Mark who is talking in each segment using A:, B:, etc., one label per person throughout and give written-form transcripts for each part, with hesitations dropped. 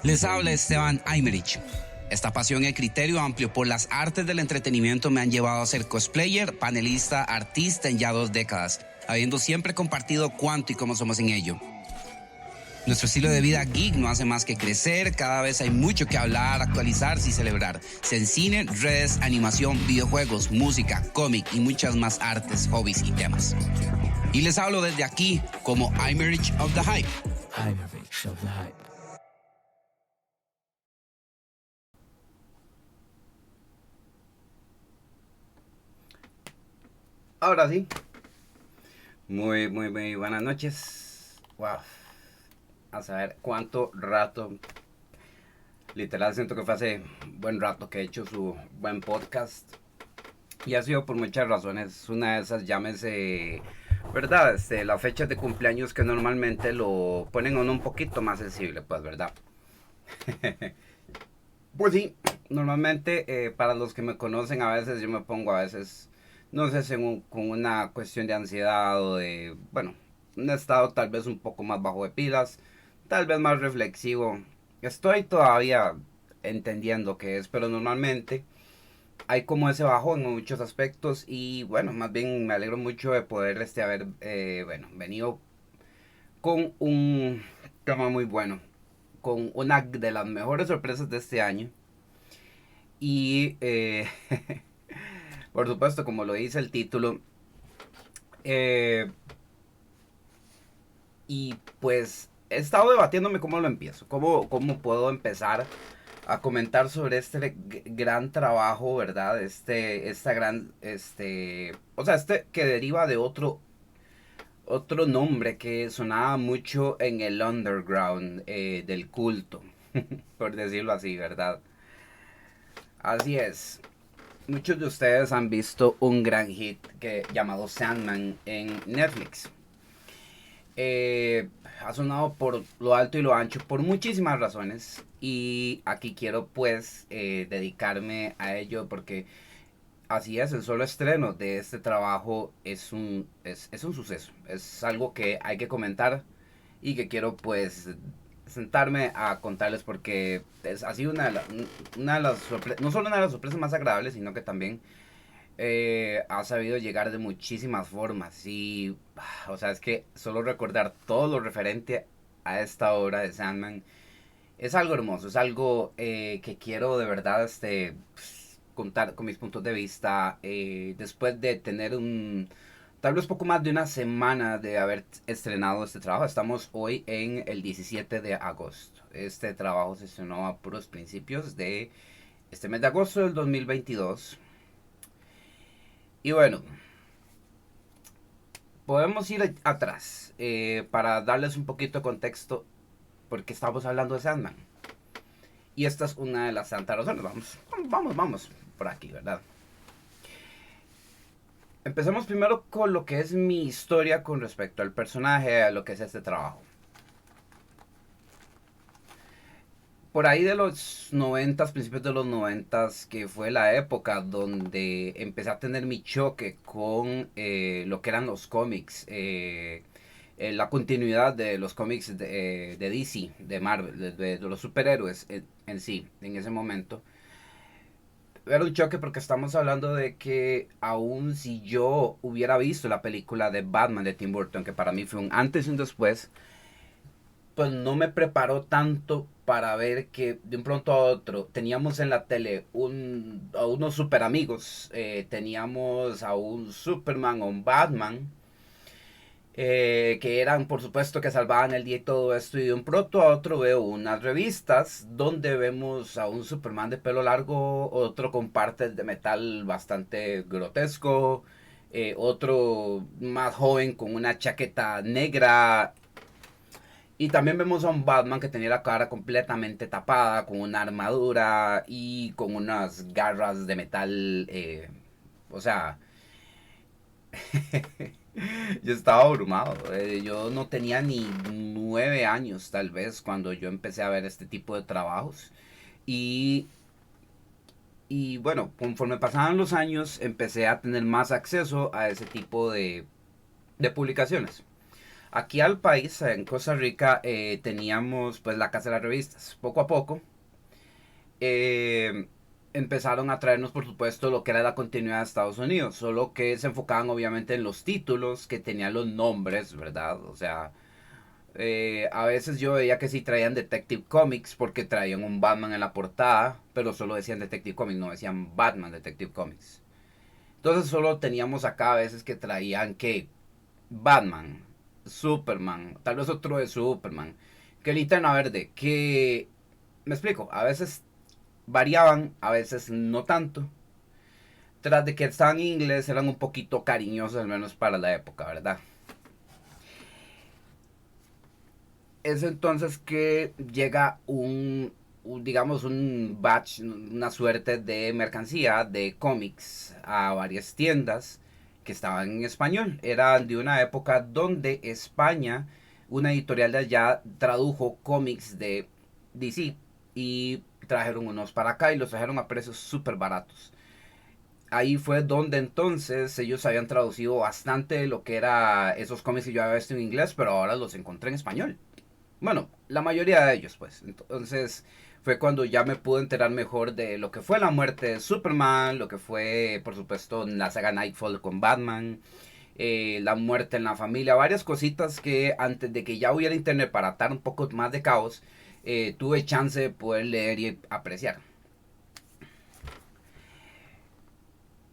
A: Les habla Esteban Aymerich. Esta pasión y criterio amplio por las artes del entretenimiento me han llevado a ser cosplayer, panelista, artista en ya 2 décadas, habiendo siempre compartido cuánto y cómo somos en ello. Nuestro estilo de vida geek no hace más que crecer, cada vez hay mucho que hablar, actualizarse y celebrar. Sea en cine, redes, animación, videojuegos, música, cómic y muchas más artes, hobbies y temas. Y les hablo desde aquí como Aymerich of the Hype.
B: Aymerich of the Hype.
C: Ahora sí. Muy buenas noches. Wow. A saber cuánto rato. Literal siento que fue hace buen rato que he hecho su buen podcast. Y ha sido por muchas razones. Una de esas, llámese, ¿verdad? Las fechas de cumpleaños que normalmente lo ponen a uno un poquito más sensible, pues, ¿verdad? Pues sí, normalmente para los que me conocen a veces yo me pongo a veces, no sé, con una cuestión de ansiedad o de, bueno, un estado tal vez un poco más bajo de pilas, tal vez más reflexivo. Estoy todavía entendiendo qué es, pero normalmente hay como ese bajón en muchos aspectos y bueno, más bien me alegro mucho de poder haber, bueno, venido con un tema muy bueno, con una de las mejores sorpresas de este año. Y por supuesto, como lo dice el título, eh, y pues he estado debatiéndome cómo lo empiezo, cómo puedo empezar a comentar sobre este gran trabajo, ¿verdad? Esta gran, o sea, que deriva de otro nombre que sonaba mucho en el underground del culto, por decirlo así, ¿verdad? Así es. Muchos de ustedes han visto un gran hit llamado Sandman en Netflix. Ha sonado por lo alto y lo ancho por muchísimas razones y aquí quiero pues dedicarme a ello porque así es, el solo estreno de este trabajo es un suceso, es algo que hay que comentar y que quiero pues sentarme a contarles porque ha sido una de las sorpresas, no solo una de las sorpresas más agradables, sino que también ha sabido llegar de muchísimas formas y, o sea, es que solo recordar todo lo referente a esta obra de Sandman es algo hermoso, es algo que quiero de verdad contar con mis puntos de vista después de tener tal vez poco más de una semana de haber estrenado este trabajo. Estamos hoy en el 17 de agosto. Este trabajo se estrenó a puros principios de este mes de agosto del 2022. Y bueno, podemos ir atrás para darles un poquito de contexto porque estamos hablando de Sandman. Y esta es una de las tantas razones. Vamos por aquí, ¿verdad? Empecemos primero con lo que es mi historia con respecto al personaje, a lo que es este trabajo. Por ahí de los 90, principios de los 90, que fue la época donde empecé a tener mi choque con lo que eran los cómics, la continuidad de los cómics de DC, de Marvel, de los superhéroes en sí, en ese momento. Era un choque porque estamos hablando de que aún si yo hubiera visto la película de Batman de Tim Burton, que para mí fue un antes y un después, pues no me preparó tanto para ver que de un pronto a otro teníamos en la tele a unos super amigos, teníamos a un Superman o un Batman, que eran por supuesto que salvaban el día y todo esto, y de un pronto a otro veo unas revistas donde vemos a un Superman de pelo largo, otro con partes de metal bastante grotesco, otro más joven con una chaqueta negra, y también vemos a un Batman que tenía la cara completamente tapada, con una armadura y con unas garras de metal. O sea, yo estaba abrumado. Yo no tenía ni 9 años tal vez cuando yo empecé a ver este tipo de trabajos. Y, y bueno, conforme pasaban los años empecé a tener más acceso a ese tipo de publicaciones. Aquí al país, en Costa Rica, teníamos pues la Casa de las Revistas. Poco a poco eh, empezaron a traernos, por supuesto, lo que era la continuidad de Estados Unidos, solo que se enfocaban obviamente en los títulos que tenían los nombres, ¿verdad? O sea, a veces yo veía que sí traían Detective Comics porque traían un Batman en la portada, pero solo decían Detective Comics, no decían Batman Detective Comics. Entonces solo teníamos acá a veces que traían que Batman, Superman, tal vez otro de Superman, que Linterna Verde, que me explico, a veces variaban, a veces no tanto. Tras de que estaban en inglés, eran un poquito cariñosos, al menos para la época, ¿verdad? Es entonces que llega digamos, un batch, una suerte de mercancía de cómics a varias tiendas que estaban en español. Eran de una época donde España, una editorial de allá, tradujo cómics de DC y trajeron unos para acá y los trajeron a precios súper baratos. Ahí fue donde entonces ellos habían traducido bastante lo que era esos cómics que yo había visto en inglés, pero ahora los encontré en español. Bueno, la mayoría de ellos, pues. Entonces fue cuando ya me pude enterar mejor de lo que fue la muerte de Superman, lo que fue, por supuesto, la saga Nightfall con Batman, la muerte en la familia, varias cositas que antes de que ya hubiera internet para atar un poco más de caos, tuve chance de poder leer y apreciar.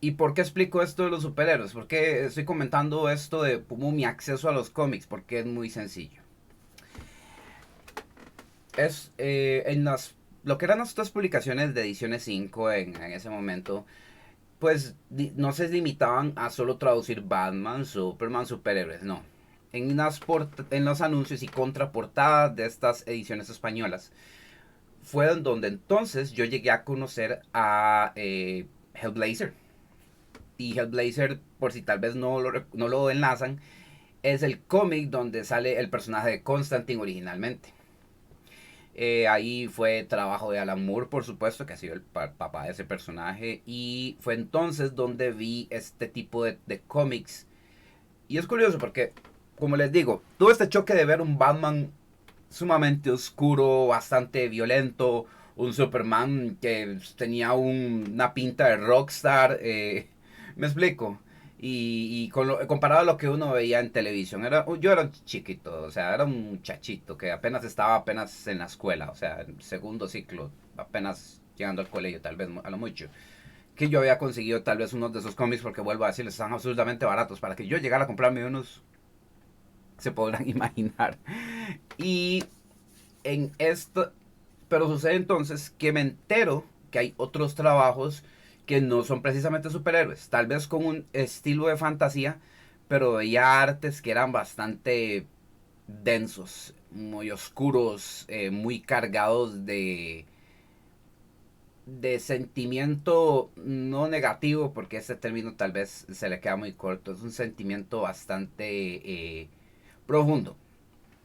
C: ¿Y por qué explico esto de los superhéroes? ¿Por qué estoy comentando esto de como mi acceso a los cómics? Porque es muy sencillo. Es en lo que eran nuestras publicaciones de ediciones 5 en ese momento, pues no se limitaban a solo traducir Batman, Superman, superhéroes, no. En los anuncios y contraportadas de estas ediciones españolas fue en donde entonces yo llegué a conocer a Hellblazer. Y Hellblazer, por si tal vez no lo enlazan, es el cómic donde sale el personaje de Constantine originalmente. Ahí fue trabajo de Alan Moore, por supuesto, que ha sido el papá de ese personaje. Y fue entonces donde vi este tipo de cómics. Y es curioso porque, como les digo, tuve este choque de ver un Batman sumamente oscuro, bastante violento. Un Superman que tenía una pinta de rockstar. Me explico. Y comparado a lo que uno veía en televisión, yo era un chiquito, o sea, era un muchachito que estaba apenas en la escuela, o sea, en segundo ciclo, apenas llegando al colegio, tal vez a lo mucho. Que yo había conseguido tal vez unos de esos cómics, porque vuelvo a decirles, están absolutamente baratos. Para que yo llegara a comprarme unos, se podrán imaginar. Y en esto, pero sucede entonces que me entero que hay otros trabajos que no son precisamente superhéroes, tal vez con un estilo de fantasía, pero veía artes que eran bastante densos, muy oscuros, muy cargados de sentimiento no negativo, porque ese término tal vez se le queda muy corto, es un sentimiento bastante profundo.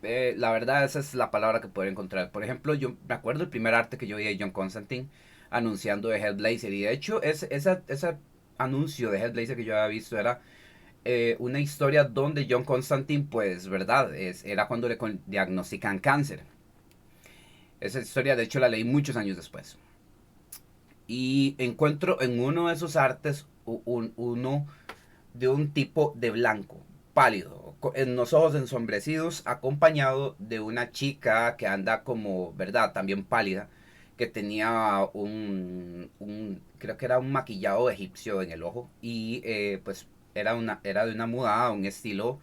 C: La verdad, esa es la palabra que puedo encontrar. Por ejemplo, yo me acuerdo el primer arte que yo vi de John Constantine anunciando de Hellblazer. Y de hecho, ese anuncio de Hellblazer que yo había visto era una historia donde John Constantine, pues, ¿verdad? Era cuando le diagnostican cáncer. Esa historia, de hecho, la leí muchos años después. Y encuentro en uno de esos artes uno de un tipo de blanco, pálido, en los ojos ensombrecidos, acompañado de una chica que anda como, ¿verdad? También pálida, que tenía creo que era un maquillado egipcio en el ojo y pues era de una mudada, un estilo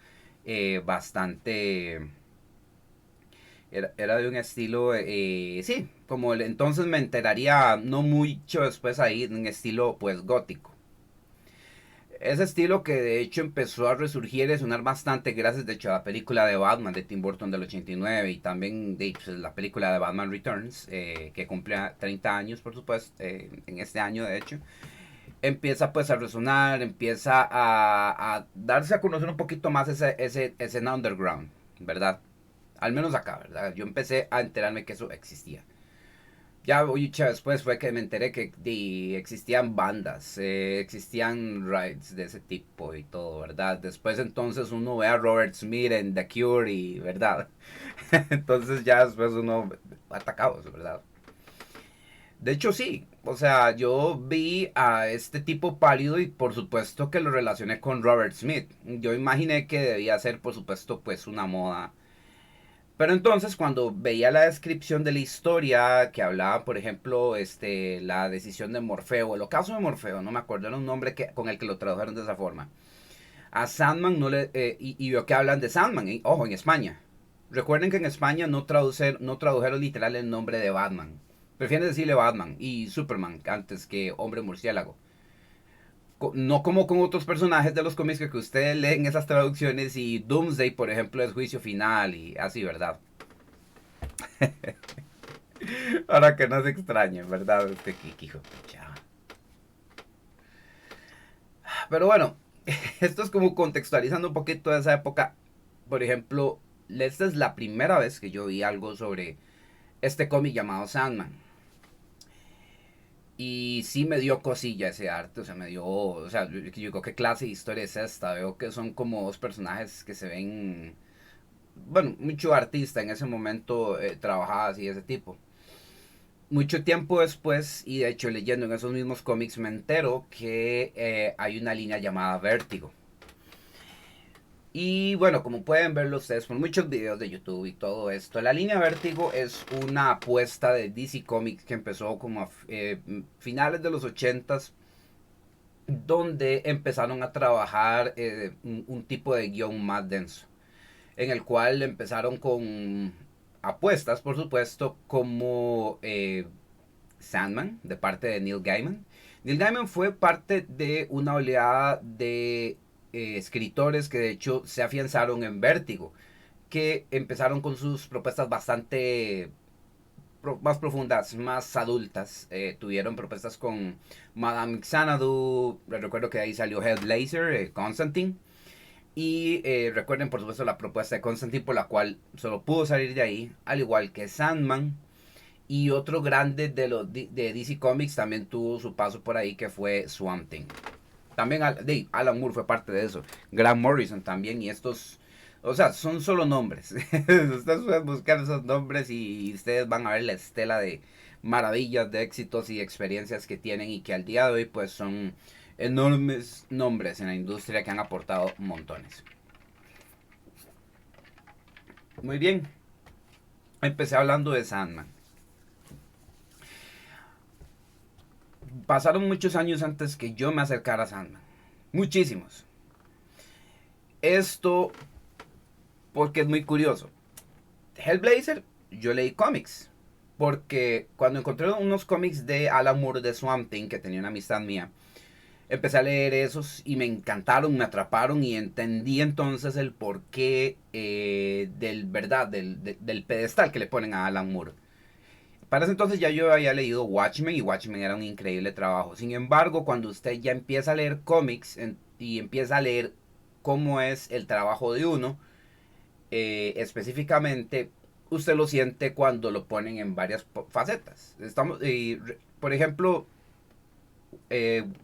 C: bastante... Era de un estilo, sí, como entonces me enteraría no mucho después ahí, un estilo pues gótico. Ese estilo que de hecho empezó a resurgir y sonar bastante gracias de hecho a la película de Batman de Tim Burton del 89 y también de pues, la película de Batman Returns que cumple 30 años por supuesto en este año de hecho empieza pues a resonar, empieza a darse a conocer un poquito más ese escena underground, ¿verdad? Al menos acá, ¿verdad? Yo empecé a enterarme que eso existía. Ya oye, después fue que me enteré que existían bandas, existían rides de ese tipo y todo, ¿verdad? Después entonces uno ve a Robert Smith en The Cure y, ¿verdad? Entonces ya después uno atacado, ¿verdad? De hecho sí, o sea, yo vi a este tipo pálido y por supuesto que lo relacioné con Robert Smith. Yo imaginé que debía ser por supuesto pues una moda. Pero entonces cuando veía la descripción de la historia que hablaba, por ejemplo, la decisión de Morfeo, el ocaso de Morfeo, no me acuerdo, era un nombre con el que lo tradujeron de esa forma. A Sandman no le... y veo que hablan de Sandman, ojo, en España. Recuerden que en España no tradujeron literal el nombre de Batman. Prefieren decirle Batman y Superman antes que Hombre Murciélago. No como con otros personajes de los cómics que ustedes leen esas traducciones y Doomsday, por ejemplo, es juicio final y así, ¿verdad? Para que no se extrañen, ¿verdad? Hijo, ya. Pero bueno, esto es como contextualizando un poquito de esa época. Por ejemplo, esta es la primera vez que yo vi algo sobre este cómic llamado Sandman. Y sí me dio cosilla ese arte, o sea, me dio, o sea, yo digo, ¿qué clase de historia es esta? Veo que son como dos personajes que se ven, bueno, mucho artista en ese momento trabajaba así de ese tipo. Mucho tiempo después, y de hecho leyendo en esos mismos cómics, me entero que hay una línea llamada Vértigo. Y bueno, como pueden verlo ustedes por muchos videos de YouTube y todo esto, la línea Vértigo es una apuesta de DC Comics que empezó como a finales de los 80s, donde empezaron a trabajar un tipo de guión más denso, en el cual empezaron con apuestas, por supuesto, como Sandman, de parte de Neil Gaiman. Neil Gaiman fue parte de una oleada de escritores que de hecho se afianzaron en Vértigo, que empezaron con sus propuestas bastante más profundas, más adultas. Tuvieron propuestas con Madame Xanadu, recuerdo que de ahí salió Hellblazer, Constantine. Y recuerden por supuesto la propuesta de Constantine por la cual solo pudo salir de ahí, al igual que Sandman. Y otro grande de DC Comics también tuvo su paso por ahí que fue Swamp Thing. También Alan Moore fue parte de eso. Grant Morrison también. Y estos, o sea, son solo nombres. Ustedes pueden buscar esos nombres y ustedes van a ver la estela de maravillas, de éxitos y experiencias que tienen y que al día de hoy pues son enormes nombres en la industria que han aportado montones. Muy bien. Empecé hablando de Sandman. Pasaron muchos años antes que yo me acercara a Sandman. Muchísimos. Esto porque es muy curioso. Hellblazer, yo leí cómics. Porque cuando encontré unos cómics de Alan Moore de Swamp Thing, que tenía una amistad mía, empecé a leer esos y me encantaron, me atraparon y entendí entonces el porqué del pedestal que le ponen a Alan Moore. Para ese entonces ya yo había leído Watchmen y Watchmen era un increíble trabajo. Sin embargo, cuando usted ya empieza a leer cómics y empieza a leer cómo es el trabajo de uno, específicamente, usted lo siente cuando lo ponen en varias facetas. Por ejemplo,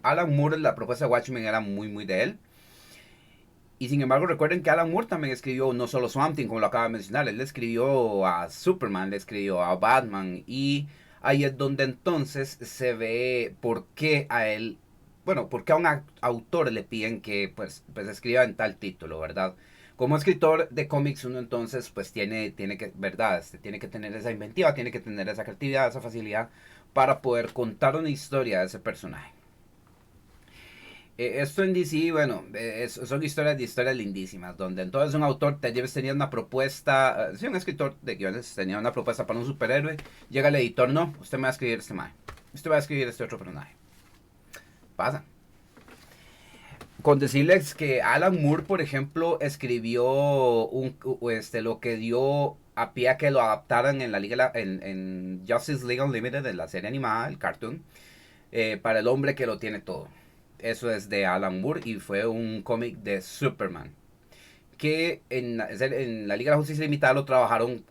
C: Alan Moore, la propuesta de Watchmen era muy, muy de él. Y sin embargo, recuerden que Alan Moore también escribió no solo Swamp Thing, como lo acaba de mencionar, él le escribió a Superman, le escribió a Batman, y ahí es donde entonces se ve por qué a él, bueno, por qué a un autor le piden que pues escriba en tal título, ¿verdad? Como escritor de cómics uno entonces pues tiene que, ¿verdad? Tiene que tener esa inventiva, tiene que tener esa creatividad, esa facilidad para poder contar una historia de ese personaje. Esto en DC, bueno, son historias lindísimas, donde entonces un autor tenía una propuesta, sí, un escritor de guiones tenía una propuesta para un superhéroe, llega el editor, no, usted me va a escribir este mae, usted va a escribir este otro personaje. Pasa. Con decirles que Alan Moore, por ejemplo, escribió lo que dio a pie a que lo adaptaran en la liga en Justice League Unlimited, en la serie animada, el cartoon, para el hombre que lo tiene todo. Eso es de Alan Moore y fue un cómic de Superman. Que en la Liga de la Justicia Limitada lo trabajaron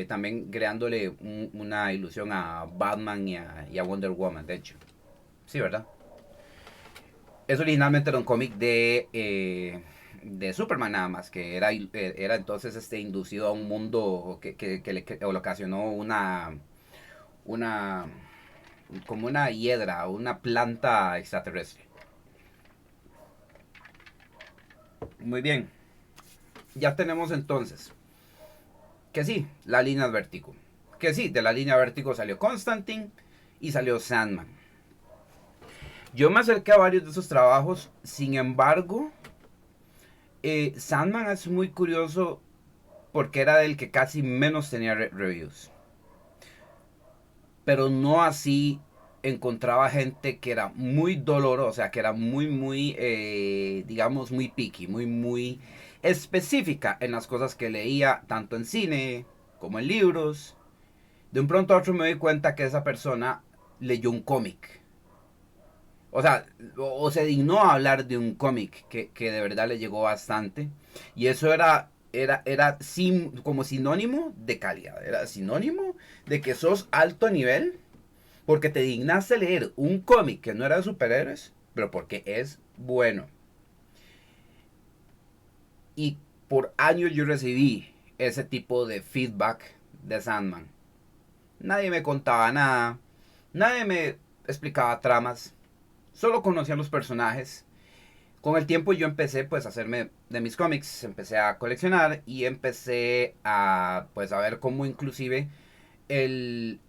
C: también creándole una ilusión a Batman y a Wonder Woman, de hecho. Sí, ¿verdad? Es originalmente era un cómic de Superman nada más, que era entonces inducido a un mundo que le ocasionó una, como una hiedra, una planta extraterrestre. Muy bien, ya tenemos entonces que sí, la línea Vértigo. Que sí, de la línea Vértigo salió Constantine y salió Sandman. Yo me acerqué a varios de esos trabajos, sin embargo, Sandman es muy curioso porque era del que casi menos tenía reviews. Pero no así encontraba gente que era muy dolorosa, o sea, que era muy, digamos, muy picky, muy específica en las cosas que leía, tanto en cine como en libros. De un pronto a otro me doy cuenta que esa persona leyó un cómic. O sea, o se dignó a hablar de un cómic que de verdad le llegó bastante. Y eso era como sinónimo de calidad. Era sinónimo de que sos alto nivel porque te dignaste leer un cómic que no era de superhéroes, pero porque es bueno. Y por años yo recibí ese tipo de feedback de Sandman. Nadie me contaba nada, nadie me explicaba tramas, solo conocía los personajes. Con el tiempo yo empecé pues a hacerme de mis cómics, empecé a coleccionar y empecé a pues a ver cómo inclusive el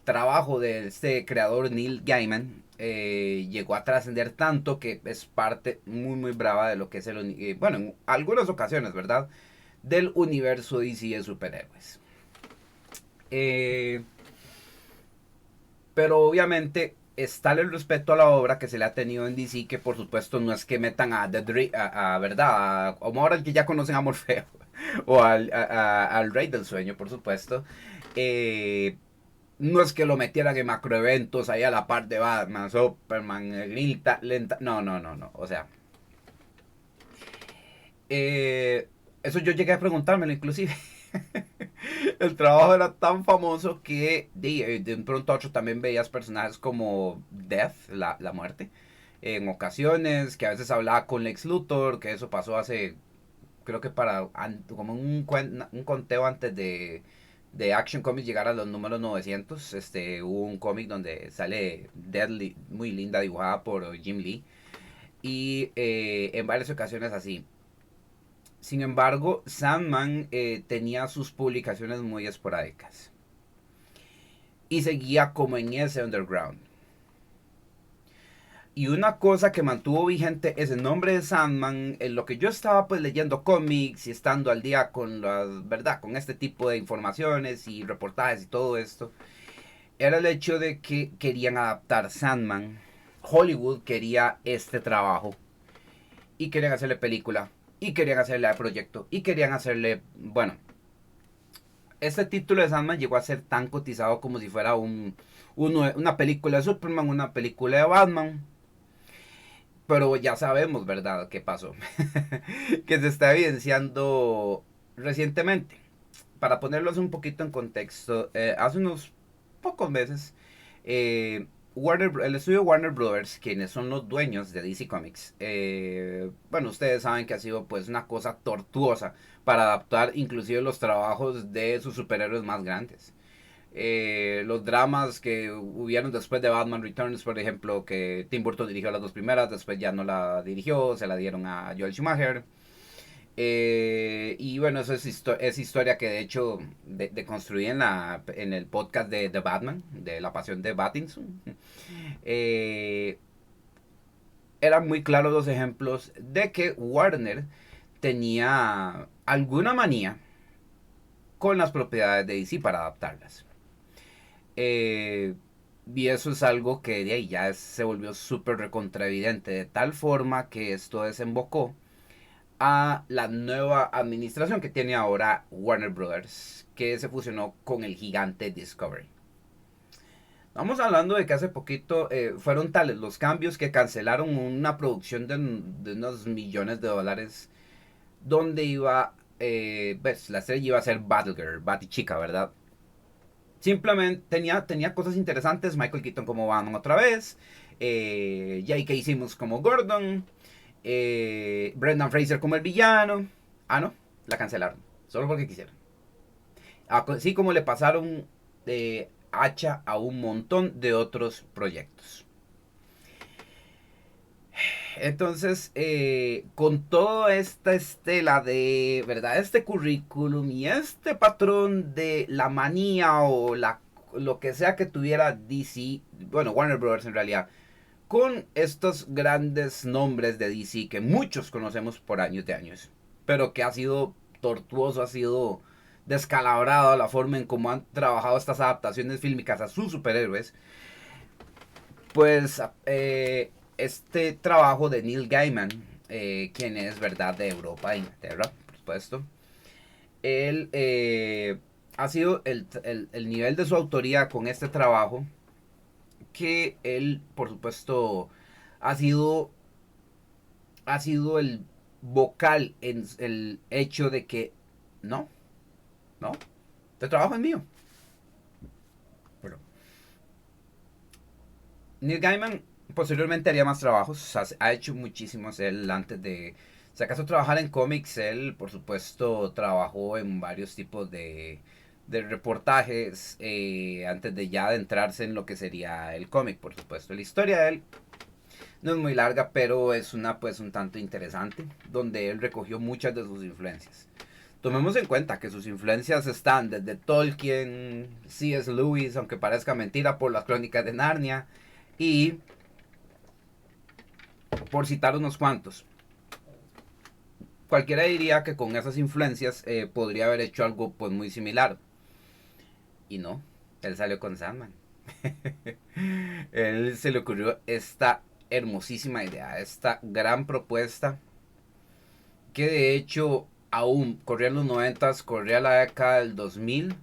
C: trabajo de este creador Neil Gaiman llegó a trascender tanto que es parte muy brava de lo que es bueno, en algunas ocasiones, ¿verdad? Del universo DC de superhéroes. Eh, pero obviamente está el respeto a la obra que se le ha tenido en DC, que por supuesto no es que metan a verdad, como ahora que ya conocen a Morfeo, o al Rey del Sueño, por supuesto. No es que lo metieran en macroeventos ahí a la par de Batman, Superman, Lenta, no. O sea, eso yo llegué a preguntármelo inclusive. El trabajo era tan famoso que de un pronto a otro también veías personajes como Death, la muerte, en ocasiones, que a veces hablaba con Lex Luthor, que eso pasó hace, creo que como un conteo antes de Action Comics llegar a los números 900, hubo un cómic donde sale Death muy linda, dibujada por Jim Lee, y en varias ocasiones así. Sin embargo, Sandman tenía sus publicaciones muy esporádicas. Y seguía como en ese underground. Y una cosa que mantuvo vigente es el nombre de Sandman. En lo que yo estaba pues leyendo cómics y estando al día con las, ¿verdad? Con este tipo de informaciones y reportajes y todo esto. Era el hecho de que querían adaptar Sandman. Hollywood quería este trabajo. Y querían hacerle película. Y querían hacerle proyecto. Y querían hacerle, bueno, este título de Sandman llegó a ser tan cotizado como si fuera una película de Superman, una película de Batman. Pero ya sabemos, ¿verdad?, qué pasó. Que se está evidenciando recientemente. Para ponerlos un poquito en contexto, hace unos pocos meses, el estudio Warner Brothers, quienes son los dueños de DC Comics, bueno, ustedes saben que ha sido pues una cosa tortuosa para adaptar inclusive los trabajos de sus superhéroes más grandes. Los dramas que hubieron después de Batman Returns, por ejemplo, que Tim Burton dirigió las dos primeras, después ya no la dirigió, se la dieron a Joel Schumacher. Y bueno, eso es historia que de hecho de construí en el podcast de Batman, de la pasión de Pattinson. Eh, Eran muy claros los ejemplos de que Warner tenía alguna manía con las propiedades de DC para adaptarlas. Eh, y eso es algo que de ahí ya se volvió súper recontraevidente, de tal forma que esto desembocó a la nueva administración que tiene ahora Warner Brothers, que se fusionó con el gigante Discovery. Vamos hablando de que hace poquito fueron tales los cambios que cancelaron una producción de unos millones de dólares donde iba pues, la serie iba a ser Batgirl, Batichica, ¿verdad? Simplemente tenía cosas interesantes. Michael Keaton como Batman otra vez. J.K. Simmons como Gordon. Brendan Fraser como el villano. Ah, no, la cancelaron. Solo porque quisieron. Así como le pasaron hacha a un montón de otros proyectos. Entonces, con toda esta estela de, ¿verdad? Este currículum y este patrón de la manía o lo que sea que tuviera DC, bueno, Warner Bros. En realidad, con estos grandes nombres de DC que muchos conocemos por años de años, pero que ha sido tortuoso, ha sido descalabrado la forma en cómo han trabajado estas adaptaciones fílmicas a sus superhéroes, pues este trabajo de Neil Gaiman, quien es, verdad, de Europa e Inglaterra, por supuesto, él ha sido el nivel de su autoría con este trabajo, que él, por supuesto, ha sido, ha sido el vocal en el hecho de que no, este trabajo es mío. Bueno, Neil Gaiman posteriormente haría más trabajos, ha hecho muchísimos él antes de, si acaso, trabajar en cómics. Él, por supuesto, trabajó en varios tipos de reportajes antes de ya adentrarse en lo que sería el cómic, por supuesto. La historia de él no es muy larga, pero es una, pues, un tanto interesante, donde él recogió muchas de sus influencias. Tomemos en cuenta que sus influencias están desde Tolkien, C.S. Lewis, aunque parezca mentira, por las Crónicas de Narnia, y por citar unos cuantos. Cualquiera diría que con esas influencias podría haber hecho algo, pues, muy similar. Y no, él salió con Sandman. Él se le ocurrió esta hermosísima idea, esta gran propuesta, que de hecho aún corría en los 90s, corría la década del 2000,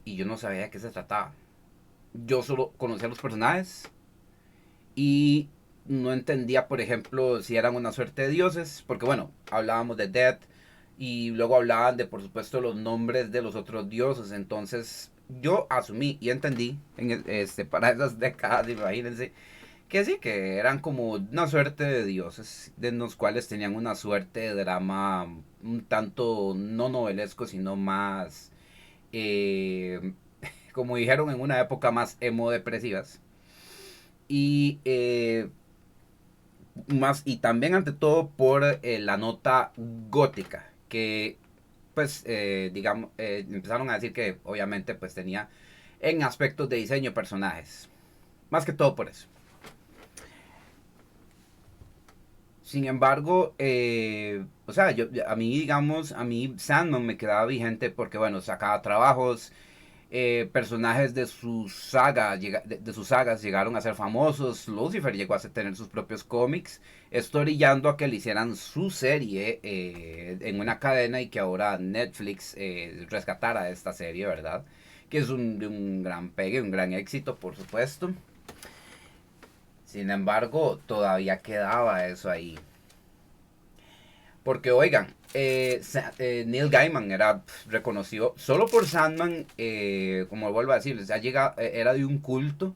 C: y yo no sabía de qué se trataba. Yo solo conocía a los personajes y no entendía, por ejemplo, si eran una suerte de dioses, porque bueno, hablábamos de Death y luego hablaban de, por supuesto, los nombres de los otros dioses. Entonces yo asumí y entendí para esas décadas, imagínense, que sí, que eran como una suerte de dioses, de los cuales tenían una suerte de drama un tanto no novelesco, sino más, eh, como dijeron en una época, más emo depresivas. Y más, y también ante todo por la nota gótica, que pues digamos, empezaron a decir que obviamente pues tenía en aspectos de diseño personajes, más que todo por eso. Sin embargo, o sea, a mí, digamos, a mí Sandman me quedaba vigente porque, bueno, sacaba trabajos, personajes de sus sagas, de sus sagas llegaron a ser famosos. Lucifer llegó a tener sus propios cómics. Esto orillando a que le hicieran su serie en una cadena, y que ahora Netflix rescatara esta serie, ¿verdad? Que es de un gran pegue, un gran éxito, por supuesto. Sin embargo, todavía quedaba eso ahí. Porque, oigan, Neil Gaiman era reconocido solo por Sandman, como vuelvo a decirles, era de un culto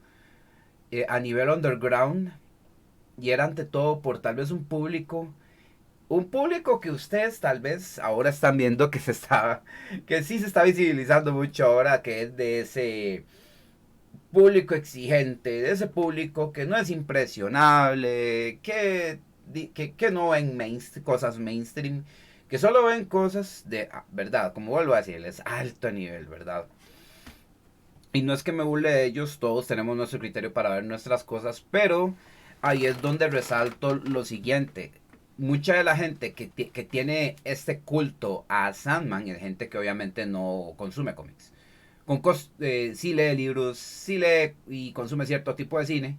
C: a nivel underground, y era ante todo por tal vez un público que ustedes tal vez ahora están viendo que sí se está visibilizando mucho ahora, que es de ese público exigente, de ese público que no es impresionable, que no ven cosas mainstream, que solo ven cosas de, verdad, como vuelvo a decirles, alto nivel, ¿verdad? Y no es que me burle de ellos, todos tenemos nuestro criterio para ver nuestras cosas, pero ahí es donde resalto lo siguiente. Mucha de la gente que tiene este culto a Sandman es gente que obviamente no consume cómics. Sí lee libros, sí lee y consume cierto tipo de cine,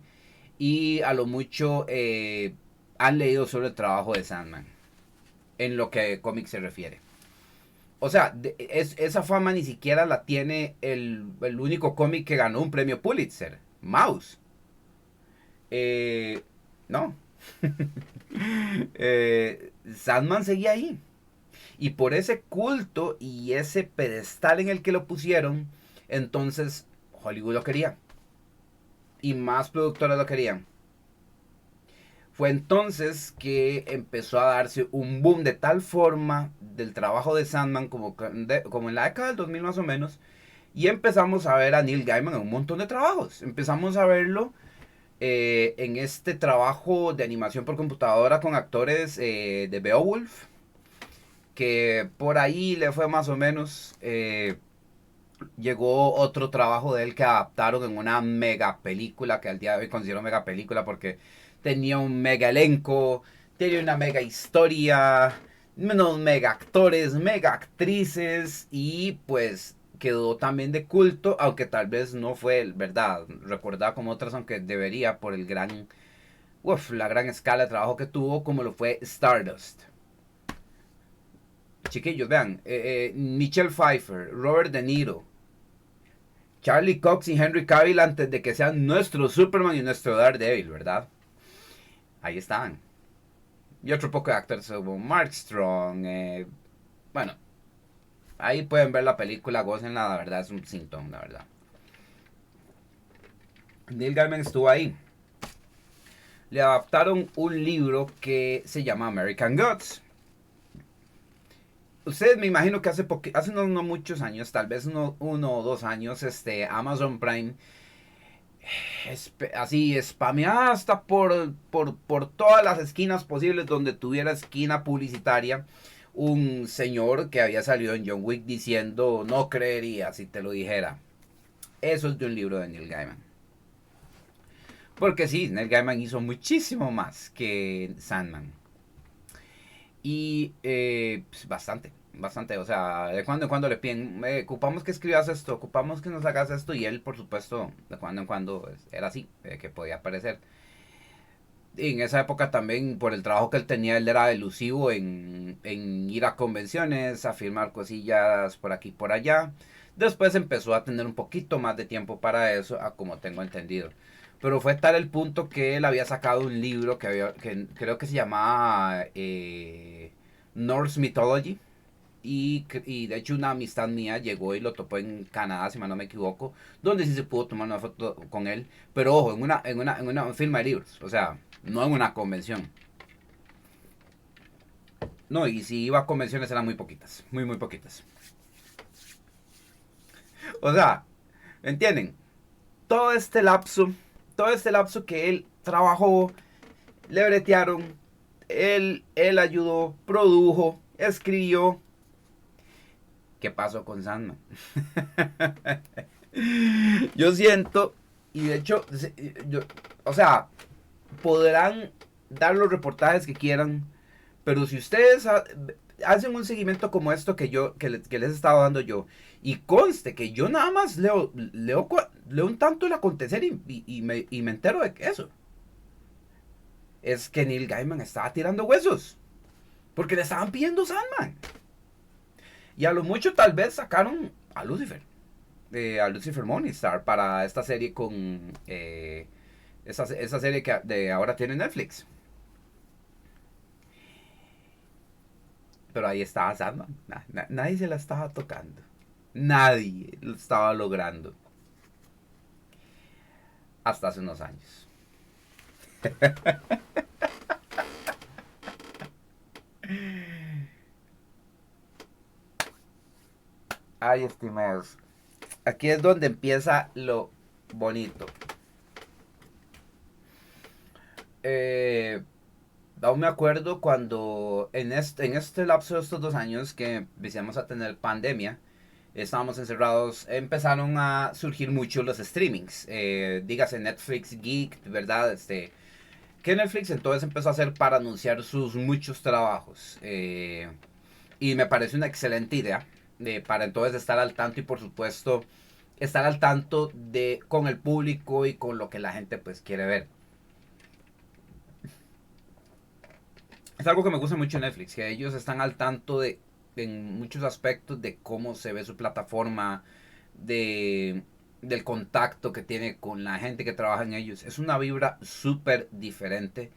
C: y a lo mucho han leído sobre el trabajo de Sandman en lo que a cómics se refiere. O sea, esa fama ni siquiera la tiene el único cómic que ganó un premio Pulitzer, Mouse. No. Sandman seguía ahí. Y por ese culto y ese pedestal en el que lo pusieron, entonces Hollywood lo quería. Y más productoras lo querían. Fue entonces que empezó a darse un boom de tal forma del trabajo de Sandman como en la década del 2000 más o menos. Y empezamos a ver a Neil Gaiman en un montón de trabajos. Empezamos a verlo en este trabajo de animación por computadora con actores de Beowulf. Que por ahí le fue más o menos. Llegó otro trabajo de él que adaptaron en una mega película, que al día de hoy considero mega película porque tenía un mega elenco, tenía una mega historia, unos mega actores, mega actrices y pues quedó también de culto, aunque tal vez no fue, verdad, recordada como otras, aunque debería por el gran, la gran escala de trabajo que tuvo, como lo fue Stardust. Chiquillos, vean, Michelle Pfeiffer, Robert De Niro, Charlie Cox y Henry Cavill antes de que sean nuestro Superman y nuestro Daredevil, ¿verdad? Ahí están. Y otro poco de actores como Mark Strong. Bueno, ahí pueden ver la película, gócenla, la verdad es un síntoma, la verdad. Neil Gaiman estuvo ahí. Le adaptaron un libro que se llama American Gods. Ustedes me imagino que hace no muchos años, tal vez uno o dos años, Amazon Prime así spameada hasta por todas las esquinas posibles donde tuviera esquina publicitaria. Un señor que había salido en John Wick diciendo: no creería si te lo dijera. Eso es de un libro de Neil Gaiman. Porque sí, Neil Gaiman hizo muchísimo más que Sandman. Y pues bastante, o sea, de cuando en cuando le piden, ocupamos que escribas esto, ocupamos que nos hagas esto, y él, por supuesto, de cuando en cuando era así, que podía aparecer. Y en esa época también, por el trabajo que él tenía, él era elusivo en ir a convenciones, a firmar cosillas por aquí y por allá. Después empezó a tener un poquito más de tiempo para eso, a como tengo entendido. Pero fue tal el punto que él había sacado un libro que creo que se llamaba Norse Mythology. Y de hecho una amistad mía llegó y lo topó en Canadá, si mal no me equivoco, donde sí se pudo tomar una foto con él. Pero ojo, en una firma de libros, o sea, no en una convención. No, y si iba a convenciones eran muy poquitas, muy poquitas. O sea, ¿me entienden? Todo este lapso, todo este lapso que él trabajó, le bretearon, él ayudó, produjo, escribió. ¿Qué pasó con Sandman? Yo siento, y de hecho, o sea, podrán dar los reportajes que quieran, pero si ustedes hacen un seguimiento como esto que les he estado dando yo, y conste que yo nada más leo un tanto el acontecer y me entero de que eso, es que Neil Gaiman estaba tirando huesos, porque le estaban pidiendo Sandman. Y a lo mucho tal vez sacaron a Lucifer. A Lucifer Morningstar para esta serie con esa serie que ahora tiene Netflix. Pero ahí estaba Sandman. Nadie se la estaba tocando. Nadie lo estaba logrando. Hasta hace unos años. Ay, estimados. Aquí es donde empieza lo bonito. Aún me acuerdo cuando en este lapso de estos 2 años que empezamos a tener pandemia, estábamos encerrados, empezaron a surgir mucho los streamings. Dígase Netflix Geek, ¿verdad? Que Netflix entonces empezó a hacer para anunciar sus muchos trabajos. Y me parece una excelente idea para entonces estar al tanto y por supuesto estar al tanto con el público y con lo que la gente pues quiere ver. Es algo que me gusta mucho en Netflix, que ellos están al tanto en muchos aspectos de cómo se ve su plataforma, del contacto que tiene con la gente que trabaja en ellos. Es una vibra súper diferente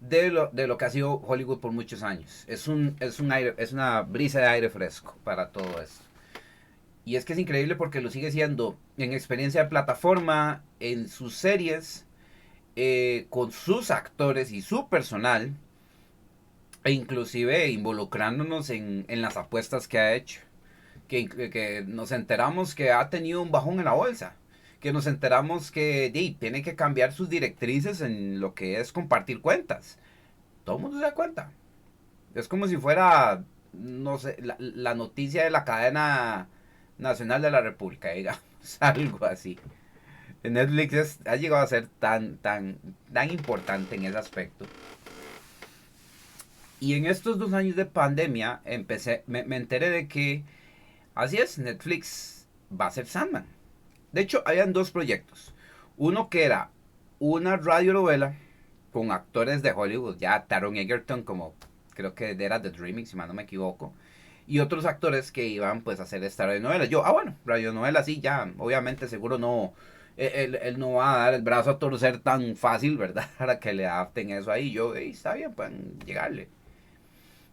C: de lo que ha sido Hollywood por muchos años. Es una brisa de aire fresco para todo esto. Y es que es increíble porque lo sigue siendo en experiencia de plataforma, en sus series, con sus actores y su personal, e inclusive involucrándonos en las apuestas que ha hecho. Que nos enteramos que ha tenido un bajón en la bolsa. Que nos enteramos que tiene que cambiar sus directrices en lo que es compartir cuentas. Todo el mundo se da cuenta. Es como si fuera, no sé, la noticia de la cadena nacional de la República, digamos, algo así. Netflix ha llegado a ser tan importante en ese aspecto. Y en estos 2 años de pandemia me enteré de que, así es, Netflix va a ser Sandman. De hecho, habían dos proyectos. Uno que era una radionovela con actores de Hollywood, ya Taron Egerton como creo que era The Dreaming, si mal no me equivoco. Y otros actores que iban pues a hacer esta radionovela. Yo, bueno, radionovela sí, ya, obviamente seguro no, él no va a dar el brazo a torcer tan fácil, ¿verdad? Para que le adapten eso ahí. Yo, está bien, pueden llegarle.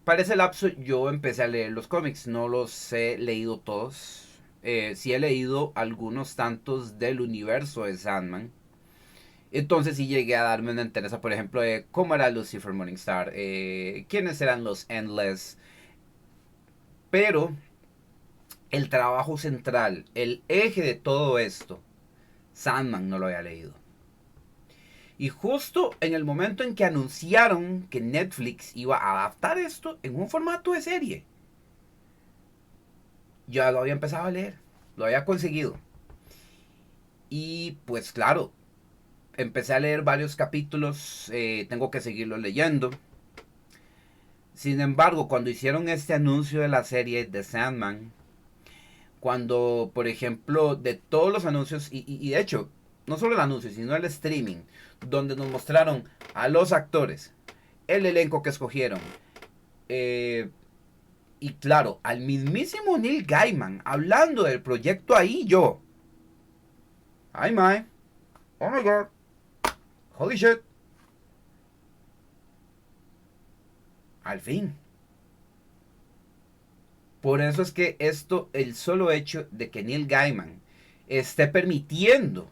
C: Para ese lapso yo empecé a leer los cómics, no los he leído todos. Sí he leído algunos tantos del universo de Sandman. Entonces sí llegué a darme una interés, por ejemplo, de cómo era Lucifer Morningstar, quiénes eran los Endless. Pero el trabajo central, el eje de todo esto, Sandman no lo había leído. Y justo en el momento en que anunciaron que Netflix iba a adaptar esto en un formato de serie, ya lo había empezado a leer, lo había conseguido. Y pues claro, empecé a leer varios capítulos, tengo que seguirlo leyendo. Sin embargo, cuando hicieron este anuncio de la serie The Sandman, cuando, por ejemplo, de todos los anuncios, y de hecho, no solo el anuncio, sino el streaming, donde nos mostraron a los actores, el elenco que escogieron, y claro, al mismísimo Neil Gaiman hablando del proyecto ahí, yo, ay my, oh my god, holy shit, al fin. Por eso es que esto, el solo hecho de que Neil Gaiman esté permitiendo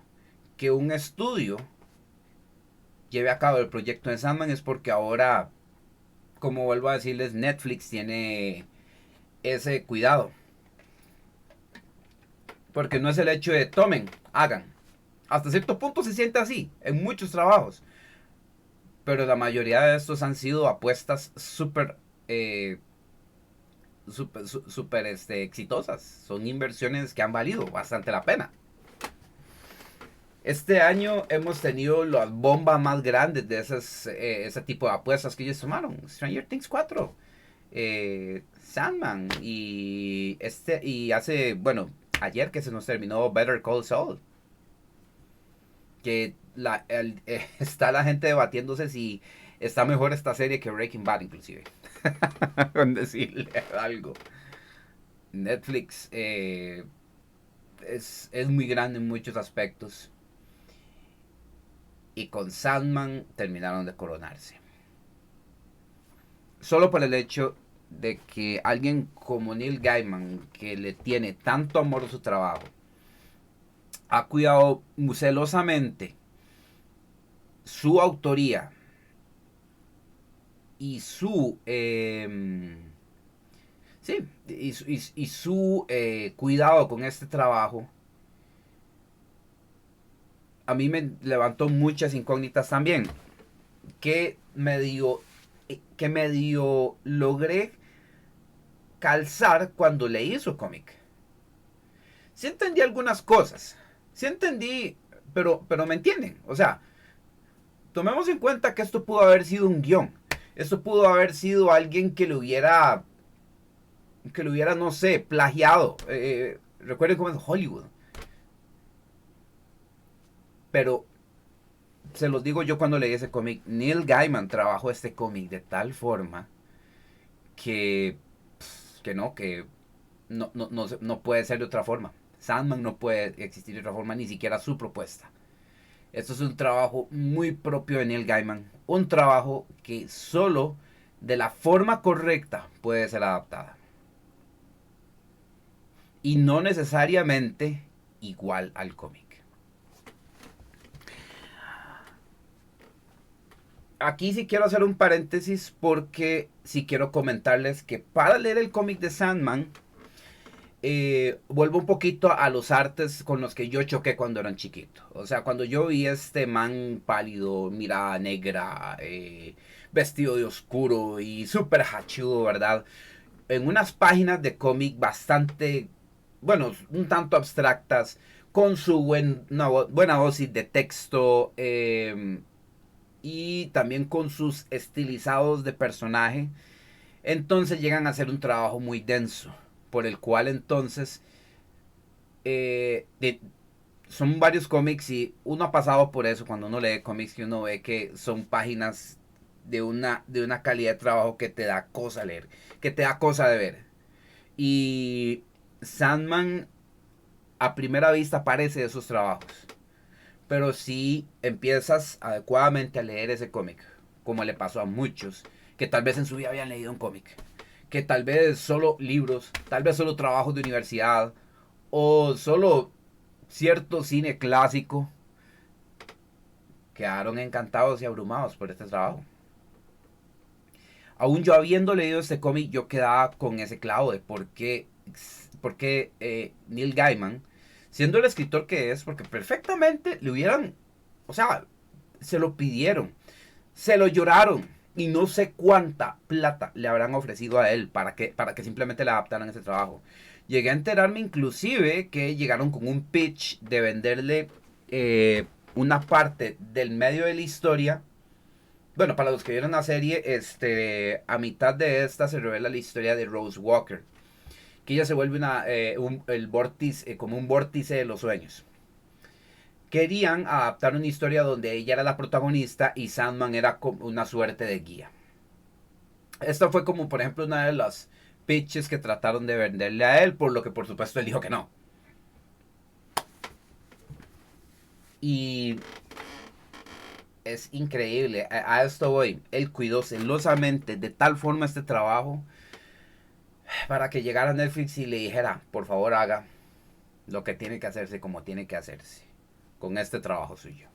C: que un estudio lleve a cabo el proyecto de Sandman es porque ahora, como vuelvo a decirles, Netflix tiene ese cuidado. Porque no es el hecho de tomen, hagan. Hasta cierto punto se siente así en muchos trabajos. Pero la mayoría de estos han sido apuestas súper exitosas. Son inversiones que han valido bastante la pena. Este año hemos tenido las bombas más grandes de ese tipo de apuestas que ellos tomaron. Stranger Things 4, Sandman y hace, bueno, ayer que se nos terminó Better Call Saul. Que está la gente debatiéndose si está mejor esta serie que Breaking Bad inclusive. Con decirle algo. Netflix es muy grande en muchos aspectos. Y con Sandman terminaron de coronarse. Solo por el hecho de que alguien como Neil Gaiman, que le tiene tanto amor a su trabajo, ha cuidado celosamente su autoría y su cuidado con este trabajo, a mí me levantó muchas incógnitas también que medio logré calzar cuando leí su cómic. Sí entendí algunas cosas, sí entendí, pero me entienden, o sea, tomemos en cuenta que esto pudo haber sido un guión, esto pudo haber sido alguien que lo hubiera, no sé, plagiado. Recuerden cómo es Hollywood. Pero se los digo yo cuando leí ese cómic, Neil Gaiman trabajó este cómic de tal forma que no puede ser de otra forma. Sandman no puede existir de otra forma, ni siquiera su propuesta. Esto es un trabajo muy propio de Neil Gaiman. Un trabajo que solo de la forma correcta puede ser adaptada. Y no necesariamente igual al cómic. Aquí sí quiero hacer un paréntesis porque sí quiero comentarles que para leer el cómic de Sandman, vuelvo un poquito a los artes con los que yo choqué cuando era chiquito. O sea, cuando yo vi este man pálido, mirada negra, vestido de oscuro y súper hachudo, ¿verdad? En unas páginas de cómic bastante, bueno, un tanto abstractas, con su buena dosis de texto, y también con sus estilizados de personaje, entonces llegan a ser un trabajo muy denso, por el cual entonces son varios cómics y uno ha pasado por eso cuando uno lee cómics, y uno ve que son páginas de una calidad de trabajo que te da cosa leer, que te da cosa de ver. Y Sandman a primera vista parece de esos trabajos. Pero si empiezas adecuadamente a leer ese cómic, como le pasó a muchos, que tal vez en su vida habían leído un cómic, que tal vez solo libros, tal vez solo trabajos de universidad, o solo cierto cine clásico, quedaron encantados y abrumados por este trabajo. Aún yo habiendo leído este cómic, yo quedaba con ese clavo de por qué Neil Gaiman, siendo el escritor que es, porque perfectamente le hubieran, o sea, se lo pidieron, se lo lloraron, y no sé cuánta plata le habrán ofrecido a él para que simplemente le adaptaran ese trabajo. Llegué a enterarme inclusive que llegaron con un pitch de venderle una parte del medio de la historia. Bueno, para los que vieron la serie, a mitad de esta se revela la historia de Rose Walker, que ella se vuelve el vórtice, como un vórtice de los sueños. Querían adaptar una historia donde ella era la protagonista y Sandman era como una suerte de guía. Esta fue como, por ejemplo, una de las pitches que trataron de venderle a él, por lo que por supuesto él dijo que no. Y es increíble, a esto voy. Él cuidó celosamente de tal forma este trabajo para que llegara a Netflix y le dijera, por favor haga lo que tiene que hacerse como tiene que hacerse con este trabajo suyo.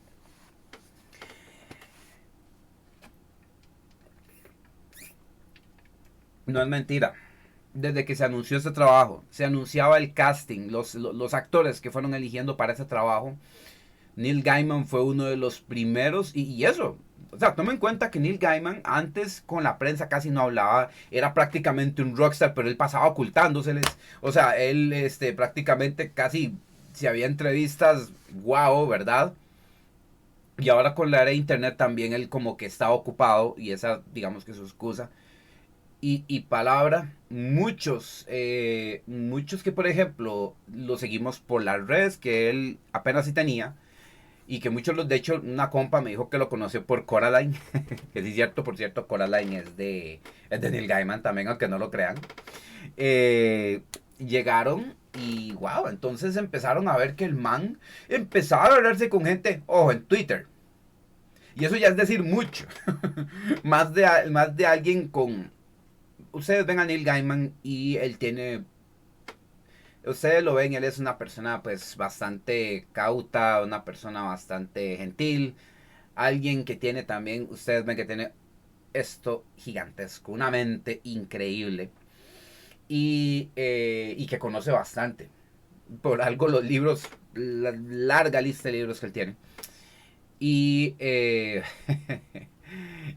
C: No es mentira. Desde que se anunció este trabajo, se anunciaba el casting, los actores que fueron eligiendo para ese trabajo. Neil Gaiman fue uno de los primeros, y eso, o sea, toma en cuenta que Neil Gaiman antes con la prensa casi no hablaba, era prácticamente un rockstar, pero él pasaba ocultándoseles, o sea, él prácticamente casi, si había entrevistas, wow, ¿verdad? Y ahora con la era de internet también él como que está ocupado, y esa digamos que es su excusa. Y palabra, muchos que por ejemplo lo seguimos por las redes, que él apenas sí tenía, y que muchos de hecho una compa me dijo que lo conoció por Coraline, que sí es cierto, por cierto, Coraline es de Neil Gaiman también, aunque no lo crean. Llegaron y wow, entonces empezaron a ver que el man empezaba a hablarse con gente, ojo, en Twitter. Y eso ya es decir mucho. más de alguien con... Ustedes ven a Neil Gaiman y él tiene... Ustedes lo ven, él es una persona pues bastante cauta, una persona bastante gentil. Alguien que tiene también, ustedes ven que tiene esto gigantesco, una mente increíble. Y que conoce bastante. Por algo los libros, la larga lista de libros que él tiene. Y,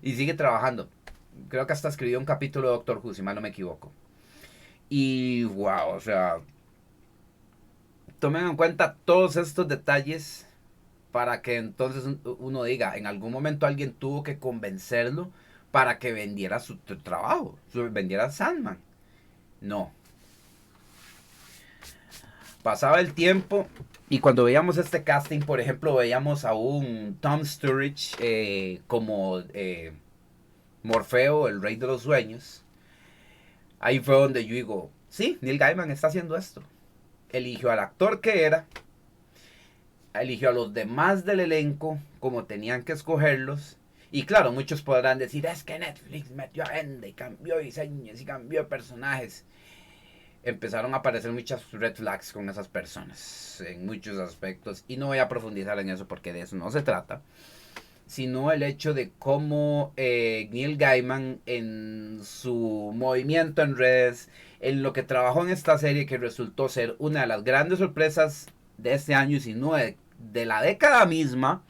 C: y sigue trabajando. Creo que hasta escribió un capítulo de Doctor Who, si mal no me equivoco. Y wow, o sea, tomen en cuenta todos estos detalles para que entonces uno diga, en algún momento alguien tuvo que convencerlo para que vendiera su trabajo, vendiera Sandman. No. Pasaba el tiempo y cuando veíamos este casting, por ejemplo, veíamos a un Tom Sturridge como Morfeo, el rey de los sueños. Ahí fue donde yo digo, sí, Neil Gaiman está haciendo esto. Eligió al actor que era, eligió a los demás del elenco como tenían que escogerlos. Y claro, muchos podrán decir, es que Netflix metió a gente y cambió diseños y cambió personajes. Empezaron a aparecer muchas red flags con esas personas en muchos aspectos. Y no voy a profundizar en eso porque de eso no se trata. Sino el hecho de cómo Neil Gaiman en su movimiento en redes, en lo que trabajó en esta serie que resultó ser una de las grandes sorpresas de este año y si no de la década misma,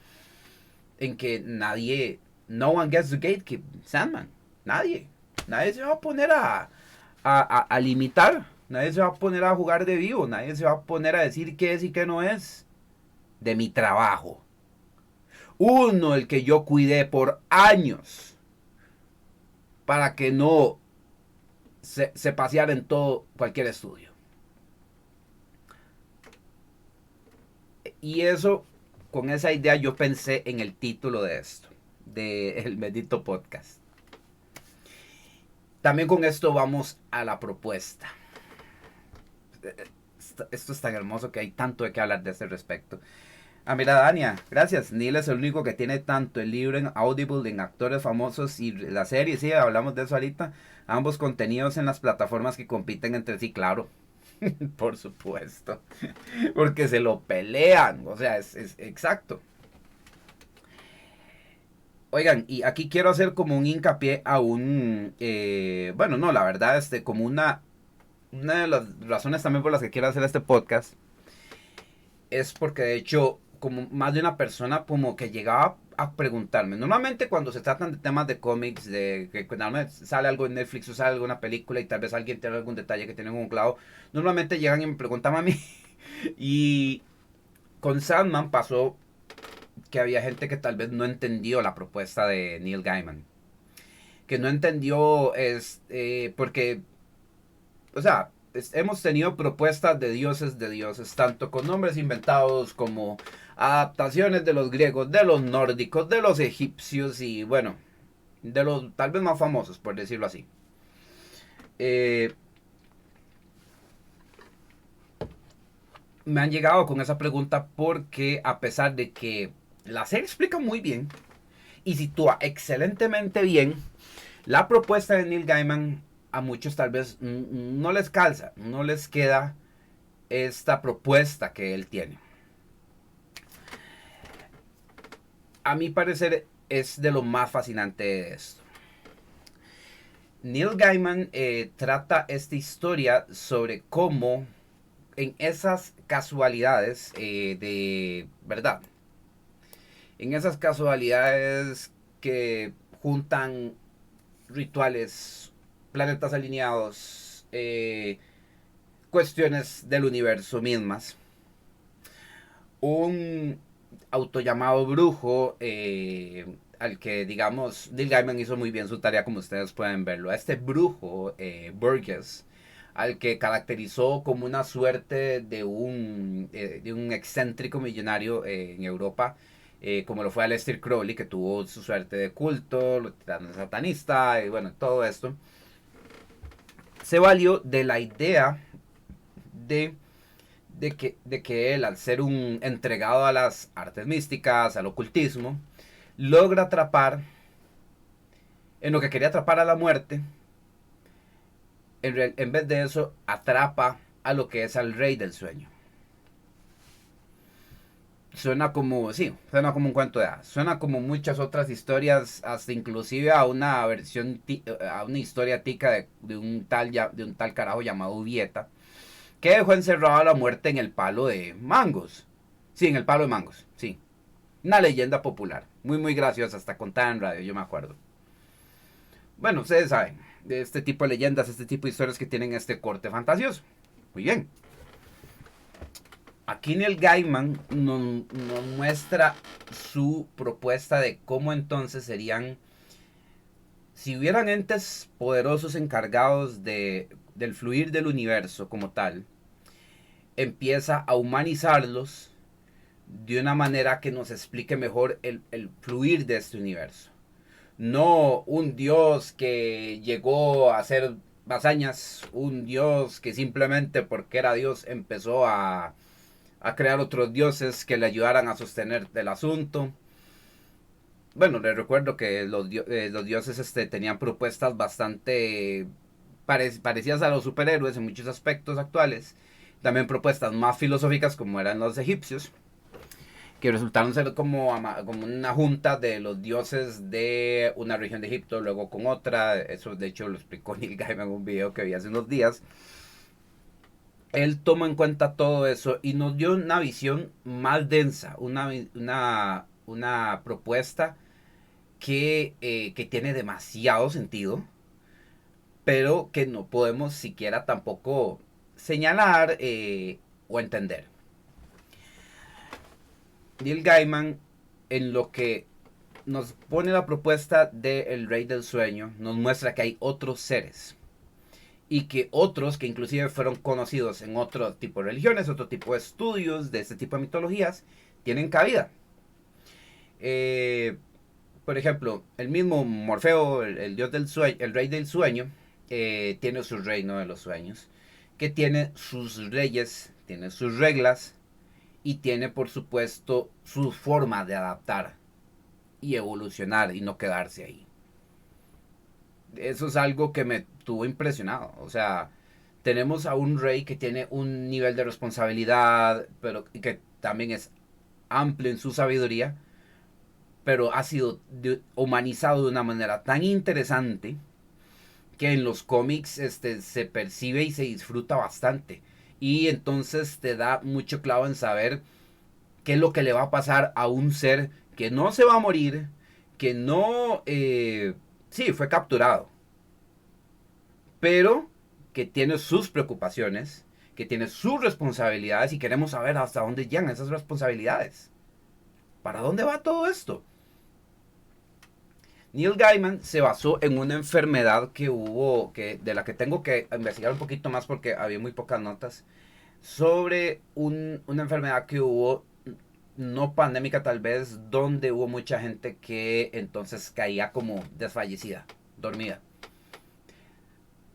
C: en que no one gets to gatekeep Sandman, nadie se va a poner a limitar, nadie se va a poner a jugar de vivo, nadie se va a poner a decir qué es y qué no es de mi trabajo. Uno, el que yo cuidé por años para que no se paseara en todo cualquier estudio. Y eso, con esa idea yo pensé en el título de esto, de El Bendito Podcast. También con esto vamos a la propuesta. Esto es tan hermoso que hay tanto de qué hablar de este respecto. Mira, Dania, gracias. Neil es el único que tiene tanto el libro en Audible, en actores famosos y la serie, sí, hablamos de eso ahorita. Ambos contenidos en las plataformas que compiten entre sí, claro. Por supuesto. Porque se lo pelean. O sea, es exacto. Oigan, y aquí quiero hacer como un hincapié a un... bueno, no, la verdad, como una de las razones también por las que quiero hacer este podcast es porque de hecho como más de una persona como que llegaba a preguntarme. Normalmente cuando se tratan de temas de cómics, de que cuando sale algo en Netflix o sale alguna película y tal vez alguien tiene algún detalle que tiene un clavo, normalmente llegan y me preguntan a mí. Y con Sandman pasó que había gente que tal vez no entendió la propuesta de Neil Gaiman. Que no entendió porque, o sea, hemos tenido propuestas de dioses, tanto con nombres inventados como adaptaciones de los griegos, de los nórdicos, de los egipcios y bueno, de los tal vez más famosos, por decirlo así. Me han llegado con esa pregunta porque a pesar de que la serie explica muy bien y sitúa excelentemente bien, la propuesta de Neil Gaiman a muchos tal vez no les calza, no les queda esta propuesta que él tiene. A mi parecer es de lo más fascinante de esto. Neil Gaiman trata esta historia sobre cómo en esas casualidades de verdad, en esas casualidades que juntan rituales, planetas alineados, cuestiones del universo mismas, un autollamado brujo al que digamos Neil Gaiman hizo muy bien su tarea, como ustedes pueden verlo, a este brujo Burgess, al que caracterizó como una suerte de un excéntrico millonario en Europa, como lo fue Aleister Crowley, que tuvo su suerte de culto, lo tiraron satanista, y bueno, todo esto. Se valió de la idea de que él, al ser un entregado a las artes místicas, al ocultismo, logra atrapar, en lo que quería atrapar a la muerte, en vez de eso, atrapa a lo que es al rey del sueño. Suena como, sí, suena como un cuento de hadas. Suena como muchas otras historias, hasta inclusive a una versión, a una historia tica de un tal carajo llamado Ubieta, que dejó encerrado a la muerte en el palo de mangos. Sí, en el palo de mangos, sí. Una leyenda popular, muy muy graciosa, hasta contada en radio, yo me acuerdo. Bueno, ustedes saben, de este tipo de leyendas, este tipo de historias que tienen este corte fantasioso. Muy bien. Aquí Neil Gaiman nos muestra su propuesta de cómo entonces serían, si hubieran entes poderosos encargados del fluir del universo como tal, empieza a humanizarlos de una manera que nos explique mejor el fluir de este universo. No un dios que llegó a hacer hazañas, un dios que simplemente porque era dios empezó a a crear otros dioses que le ayudaran a sostener el asunto. Bueno, les recuerdo que los dioses tenían propuestas bastante parecidas a los superhéroes en muchos aspectos actuales. También propuestas más filosóficas como eran los egipcios, que resultaron ser como una junta de los dioses de una región de Egipto, luego con otra. Eso de hecho lo explicó Neil Gaiman en un video que vi hace unos días. Él toma en cuenta todo eso y nos dio una visión más densa, una propuesta que tiene demasiado sentido, pero que no podemos siquiera tampoco señalar o entender. Neil Gaiman, en lo que nos pone la propuesta del Rey del Sueño, nos muestra que hay otros seres y que otros que inclusive fueron conocidos en otro tipo de religiones, otro tipo de estudios de este tipo de mitologías, tienen cabida. Por ejemplo, el mismo Morfeo, el dios del sueño, el rey del sueño, tiene su reino de los sueños, que tiene sus reyes, tiene sus reglas y tiene por supuesto su forma de adaptar y evolucionar y no quedarse ahí. Eso es algo que me tuvo impresionado. O sea, tenemos a un rey que tiene un nivel de responsabilidad, pero que también es amplio en su sabiduría, pero ha sido humanizado de una manera tan interesante que en los cómics se percibe y se disfruta bastante. Y entonces te da mucho clavo en saber qué es lo que le va a pasar a un ser que no se va a morir, que no... sí, fue capturado, pero que tiene sus preocupaciones, que tiene sus responsabilidades y queremos saber hasta dónde llegan esas responsabilidades. ¿Para dónde va todo esto? Neil Gaiman se basó en una enfermedad que hubo, de la que tengo que investigar un poquito más porque había muy pocas notas, sobre una enfermedad que hubo, no pandémica tal vez, donde hubo mucha gente que entonces caía como desfallecida, dormida.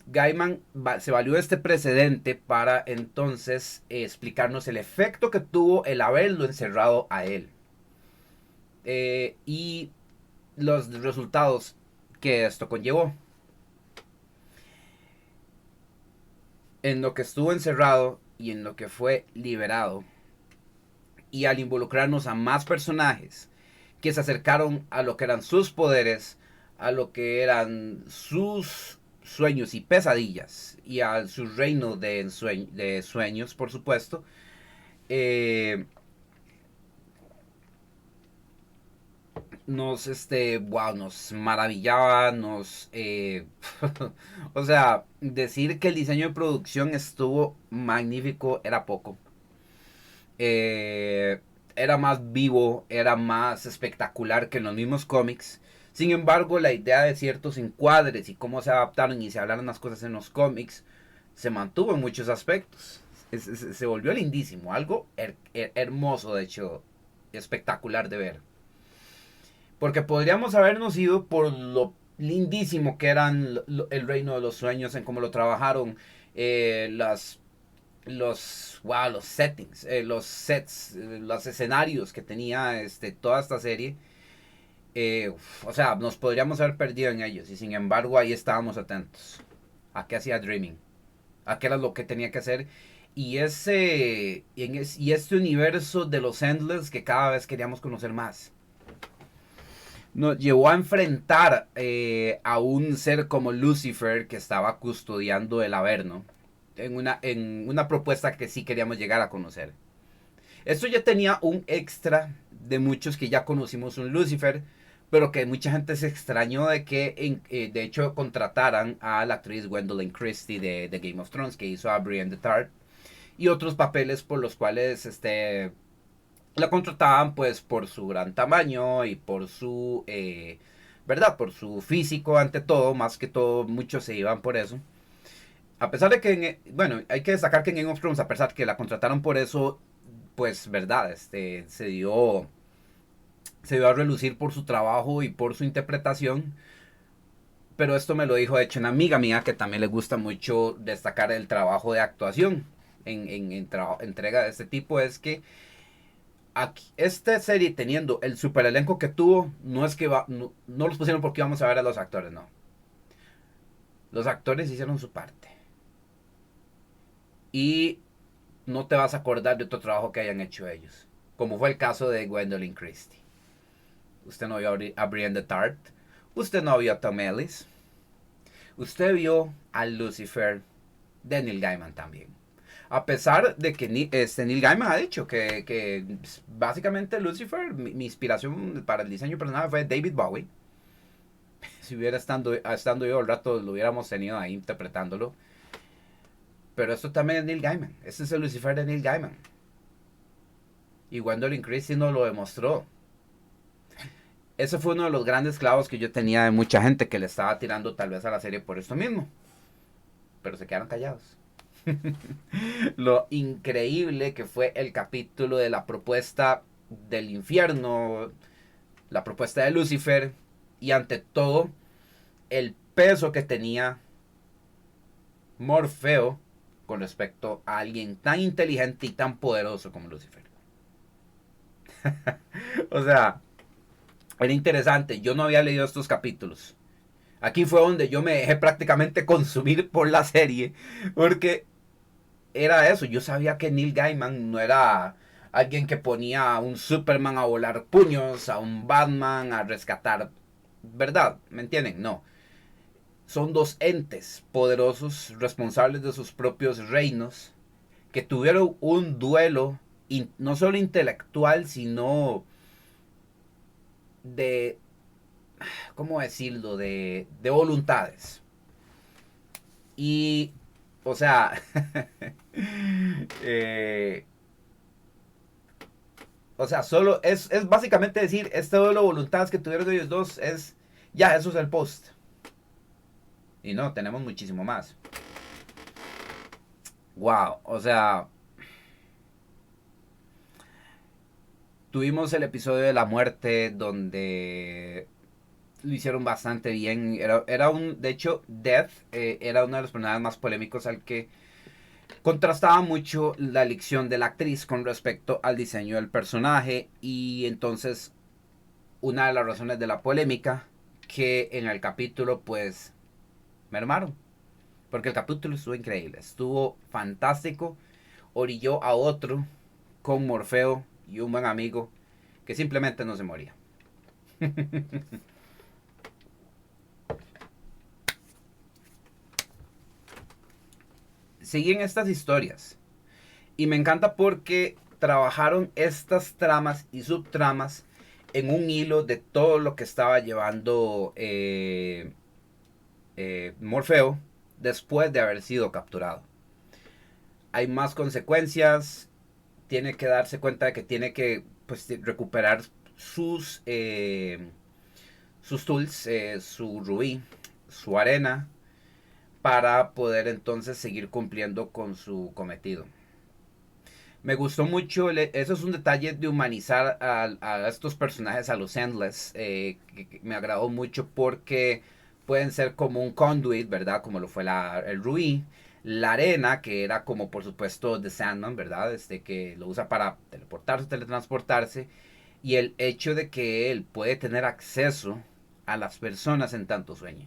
C: Gaiman se valió de este precedente para entonces explicarnos el efecto que tuvo el haberlo encerrado a él. Y los resultados que esto conllevó. En lo que estuvo encerrado y en lo que fue liberado, y al involucrarnos a más personajes que se acercaron a lo que eran sus poderes, a lo que eran sus sueños y pesadillas, y a su reino de sueños, por supuesto, nos maravillaba, o sea, decir que el diseño de producción estuvo magnífico era poco. Era más vivo, era más espectacular que en los mismos cómics. Sin embargo, la idea de ciertos encuadres y cómo se adaptaron y se hablaron las cosas en los cómics se mantuvo en muchos aspectos. Se volvió lindísimo, algo hermoso, de hecho, espectacular de ver. Porque podríamos habernos ido por lo lindísimo que eran el reino de los sueños, en cómo lo trabajaron, los settings, los sets, los escenarios que tenía toda esta serie. O sea, nos podríamos haber perdido en ellos y sin embargo ahí estábamos atentos a qué hacía Dreaming, a qué era lo que tenía que hacer. Y este universo de los Endless que cada vez queríamos conocer más nos llevó a enfrentar a un ser como Lucifer que estaba custodiando el Averno en una propuesta que sí queríamos llegar a conocer. Esto ya tenía un extra de muchos que ya conocimos un Lucifer, pero que mucha gente se extrañó de que de hecho contrataran a la actriz Gwendolyn Christie de Game of Thrones, que hizo a Brienne de Tarth, y otros papeles por los cuales la contrataban pues por su gran tamaño y por su verdad, por su físico ante todo, más que todo muchos se iban por eso. A pesar de que bueno, hay que destacar que en Game of Thrones, a pesar de que la contrataron por eso, pues verdad, se dio a relucir por su trabajo y por su interpretación. Pero esto me lo dijo de hecho una amiga mía que también le gusta mucho destacar el trabajo de actuación. entrega de este tipo es que aquí, esta serie teniendo el super elenco que tuvo, no es que no los pusieron porque íbamos a ver a los actores, no. Los actores hicieron su parte. Y no te vas a acordar de otro trabajo que hayan hecho ellos. Como fue el caso de Gwendolyn Christie. Usted no vio a Brienne de Tart. Usted no vio a Tom Ellis. Usted vio a Lucifer de Neil Gaiman también. A pesar de que Neil Gaiman ha dicho que básicamente Lucifer, mi inspiración para el diseño personal fue David Bowie. Si hubiera estando yo al rato lo hubiéramos tenido ahí interpretándolo. Pero esto también es Neil Gaiman. Este es el Lucifer de Neil Gaiman. Y Gwendolyn Christie nos lo demostró. Ese fue uno de los grandes clavos que yo tenía de mucha gente que le estaba tirando tal vez a la serie por esto mismo. Pero se quedaron callados. Lo increíble que fue el capítulo de la propuesta del infierno, la propuesta de Lucifer, y ante todo el peso que tenía Morfeo con respecto a alguien tan inteligente y tan poderoso como Lucifer. O sea, era interesante. Yo no había leído estos capítulos. Aquí fue donde yo me dejé prácticamente consumir por la serie, porque era eso. Yo sabía que Neil Gaiman no era alguien que ponía a un Superman a volar puños, a un Batman a rescatar, ¿verdad? ¿Me entienden? No. Son dos entes poderosos, responsables de sus propios reinos, que tuvieron un duelo no solo intelectual, sino de, ¿cómo decirlo? De voluntades. Y, o sea, o sea, solo es básicamente decir, este duelo de voluntades que tuvieron ellos dos es, ya, eso es el post. Y no, tenemos muchísimo más. Wow, o sea, tuvimos el episodio de la muerte donde lo hicieron bastante bien. De hecho, Death era uno de los personajes más polémicos al que contrastaba mucho la elección de la actriz con respecto al diseño del personaje. Y entonces, una de las razones de la polémica, que en el capítulo pues mermaron. Porque el capítulo estuvo increíble, estuvo fantástico. Orilló a otro con Morfeo y un buen amigo que simplemente no se moría. Siguen estas historias y me encanta porque trabajaron estas tramas y subtramas en un hilo de todo lo que estaba llevando Morfeo después de haber sido capturado. Hay más consecuencias, tiene que darse cuenta de que tiene que pues, recuperar sus tools, su rubí, su arena, para poder entonces seguir cumpliendo con su cometido. Me gustó mucho, eso es un detalle de humanizar a estos personajes, a los Endless, que me agradó mucho porque pueden ser como un conduit, ¿verdad? Como lo fue el Rubí, la arena, que era como por supuesto The Sandman, ¿verdad? Que lo usa para teleportarse, teletransportarse, y el hecho de que él puede tener acceso a las personas en tanto sueño.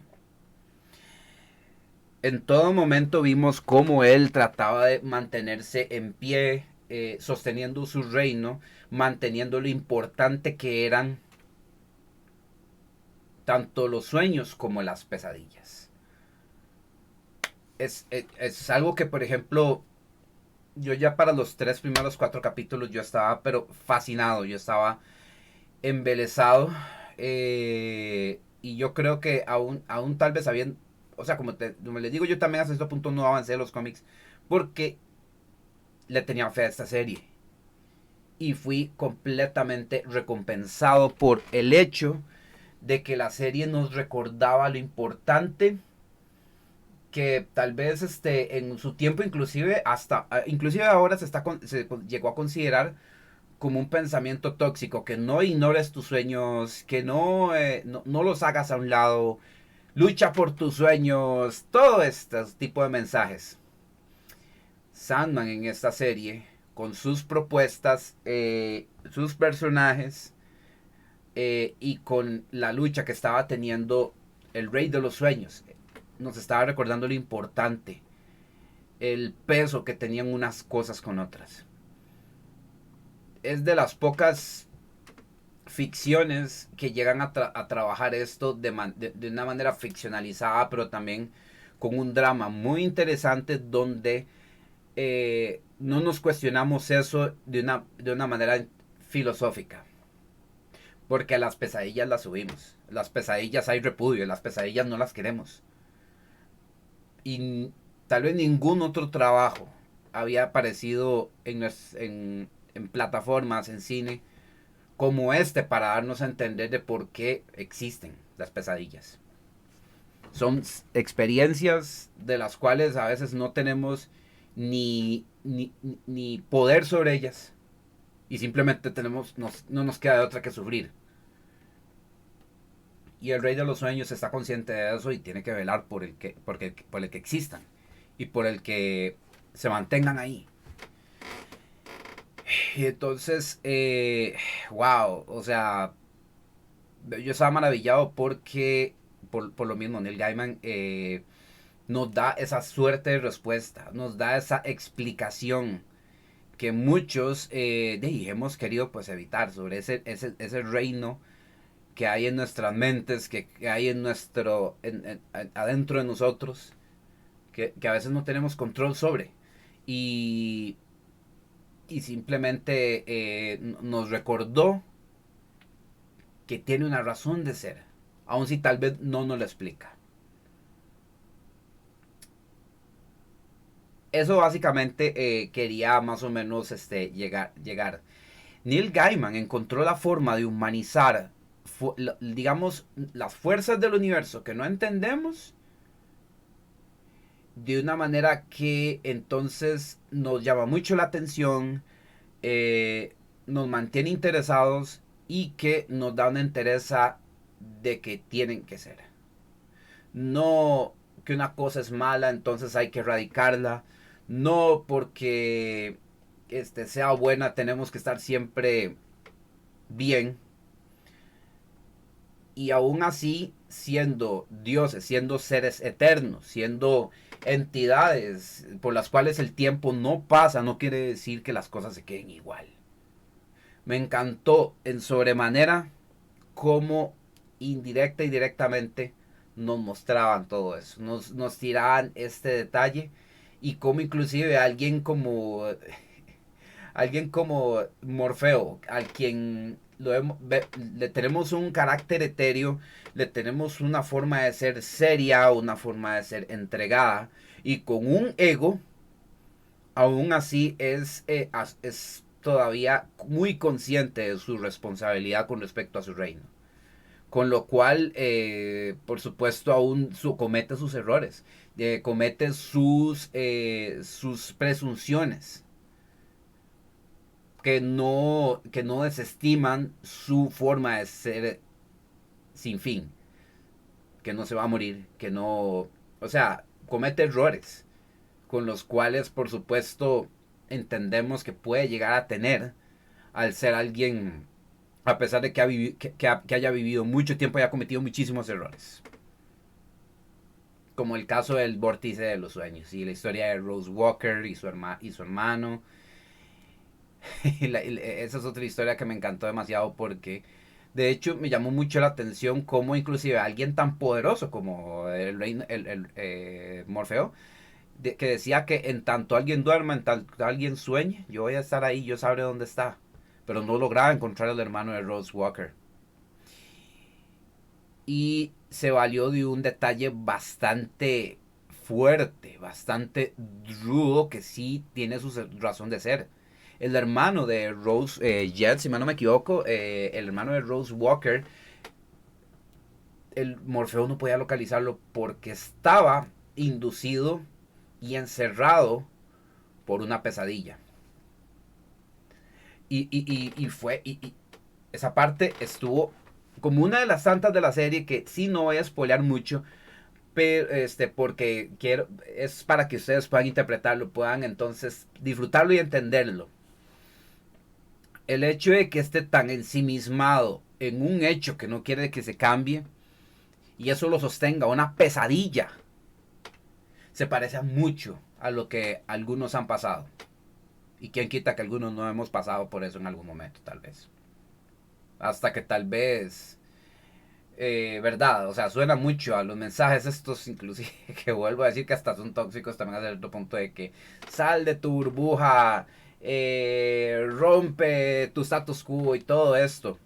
C: En todo momento vimos cómo él trataba de mantenerse en pie, sosteniendo su reino, manteniendo lo importante que eran tanto los sueños como las pesadillas. Es algo que, por ejemplo, yo ya para los 4 capítulos yo estaba pero fascinado, yo estaba embelesado, y yo creo que aún tal vez habían, o sea, como les digo, yo también hasta este punto no avancé en los cómics porque le tenía fe a esta serie y fui completamente recompensado por el hecho de que la serie nos recordaba lo importante que tal vez en su tiempo inclusive ahora se llegó a considerar como un pensamiento tóxico, que no ignores tus sueños, que no los hagas a un lado, lucha por tus sueños, todo este tipo de mensajes. Sandman en esta serie, con sus propuestas, sus personajes, y con la lucha que estaba teniendo el Rey de los Sueños, nos estaba recordando lo importante, el peso que tenían unas cosas con otras. Es de las pocas ficciones que llegan a trabajar esto de una manera ficcionalizada, pero también con un drama muy interesante donde no nos cuestionamos eso de una manera filosófica. Porque a las pesadillas las subimos. Las pesadillas hay repudio, las pesadillas no las queremos. Y tal vez ningún otro trabajo había aparecido en plataformas, en cine, como este para darnos a entender de por qué existen las pesadillas. Son experiencias de las cuales a veces no tenemos ni poder sobre ellas. Y simplemente no nos queda de otra que sufrir. Y el Rey de los Sueños está consciente de eso y tiene que velar por el que existan. Y por el que se mantengan ahí. Y entonces, wow, o sea, yo estaba maravillado porque, por lo mismo, Neil Gaiman nos da esa suerte de respuesta, nos da esa explicación que muchos hemos querido pues evitar sobre ese reino que hay en nuestras mentes, que hay en adentro de nosotros, que a veces no tenemos control sobre. Y, y simplemente nos recordó que tiene una razón de ser, aun si tal vez no nos lo explica. Eso básicamente quería más o menos llegar. Neil Gaiman encontró la forma de humanizar, digamos, las fuerzas del universo que no entendemos de una manera que entonces nos llama mucho la atención, nos mantiene interesados y que nos da una entereza de que tienen que ser. No que una cosa es mala, entonces hay que erradicarla. No porque sea buena tenemos que estar siempre bien. Y aún así, siendo dioses, siendo seres eternos, siendo entidades por las cuales el tiempo no pasa, no quiere decir que las cosas se queden igual. Me encantó en sobremanera cómo indirecta y directamente nos mostraban todo eso, nos tiraban este detalle y cómo inclusive alguien como Morfeo, al quien le tenemos un carácter etéreo, le tenemos una forma de ser seria, una forma de ser entregada y con un ego, aún así es todavía muy consciente de su responsabilidad con respecto a su reino. Con lo cual, por supuesto, aún comete sus errores, comete sus presunciones que no desestiman su forma de ser sin fin, que no se va a morir, que no, o sea, comete errores con los cuales, por supuesto, entendemos que puede llegar a tener al ser alguien, a pesar de que haya vivido mucho tiempo y haya cometido muchísimos errores. Como el caso del vórtice de los sueños y la historia de Rose Walker y su hermano. Esa es otra historia que me encantó demasiado porque de hecho me llamó mucho la atención cómo inclusive alguien tan poderoso como Morfeo, que decía que en tanto alguien duerma, en tanto alguien sueñe, yo voy a estar ahí, yo sabré dónde está. Pero no lograba encontrar al hermano de Rose Walker. Y se valió de un detalle bastante fuerte, bastante rudo, que sí tiene su razón de ser. El hermano de Rose Jet, si no me equivoco, el hermano de Rose Walker, el Morfeo no podía localizarlo porque estaba inducido y encerrado por una pesadilla. Y esa parte estuvo como una de las tantas de la serie que sí no voy a spoilear mucho, pero porque quiero, es para que ustedes puedan interpretarlo, puedan entonces disfrutarlo y entenderlo. El hecho de que esté tan ensimismado en un hecho que no quiere que se cambie y eso lo sostenga una pesadilla, se parece mucho a lo que algunos han pasado. Y quién quita que algunos no hemos pasado por eso en algún momento, tal vez. Hasta que tal vez, verdad, o sea, suena mucho a los mensajes estos, inclusive, que vuelvo a decir que hasta son tóxicos también a cierto punto de que sal de tu burbuja, rompe tu status quo y todo esto.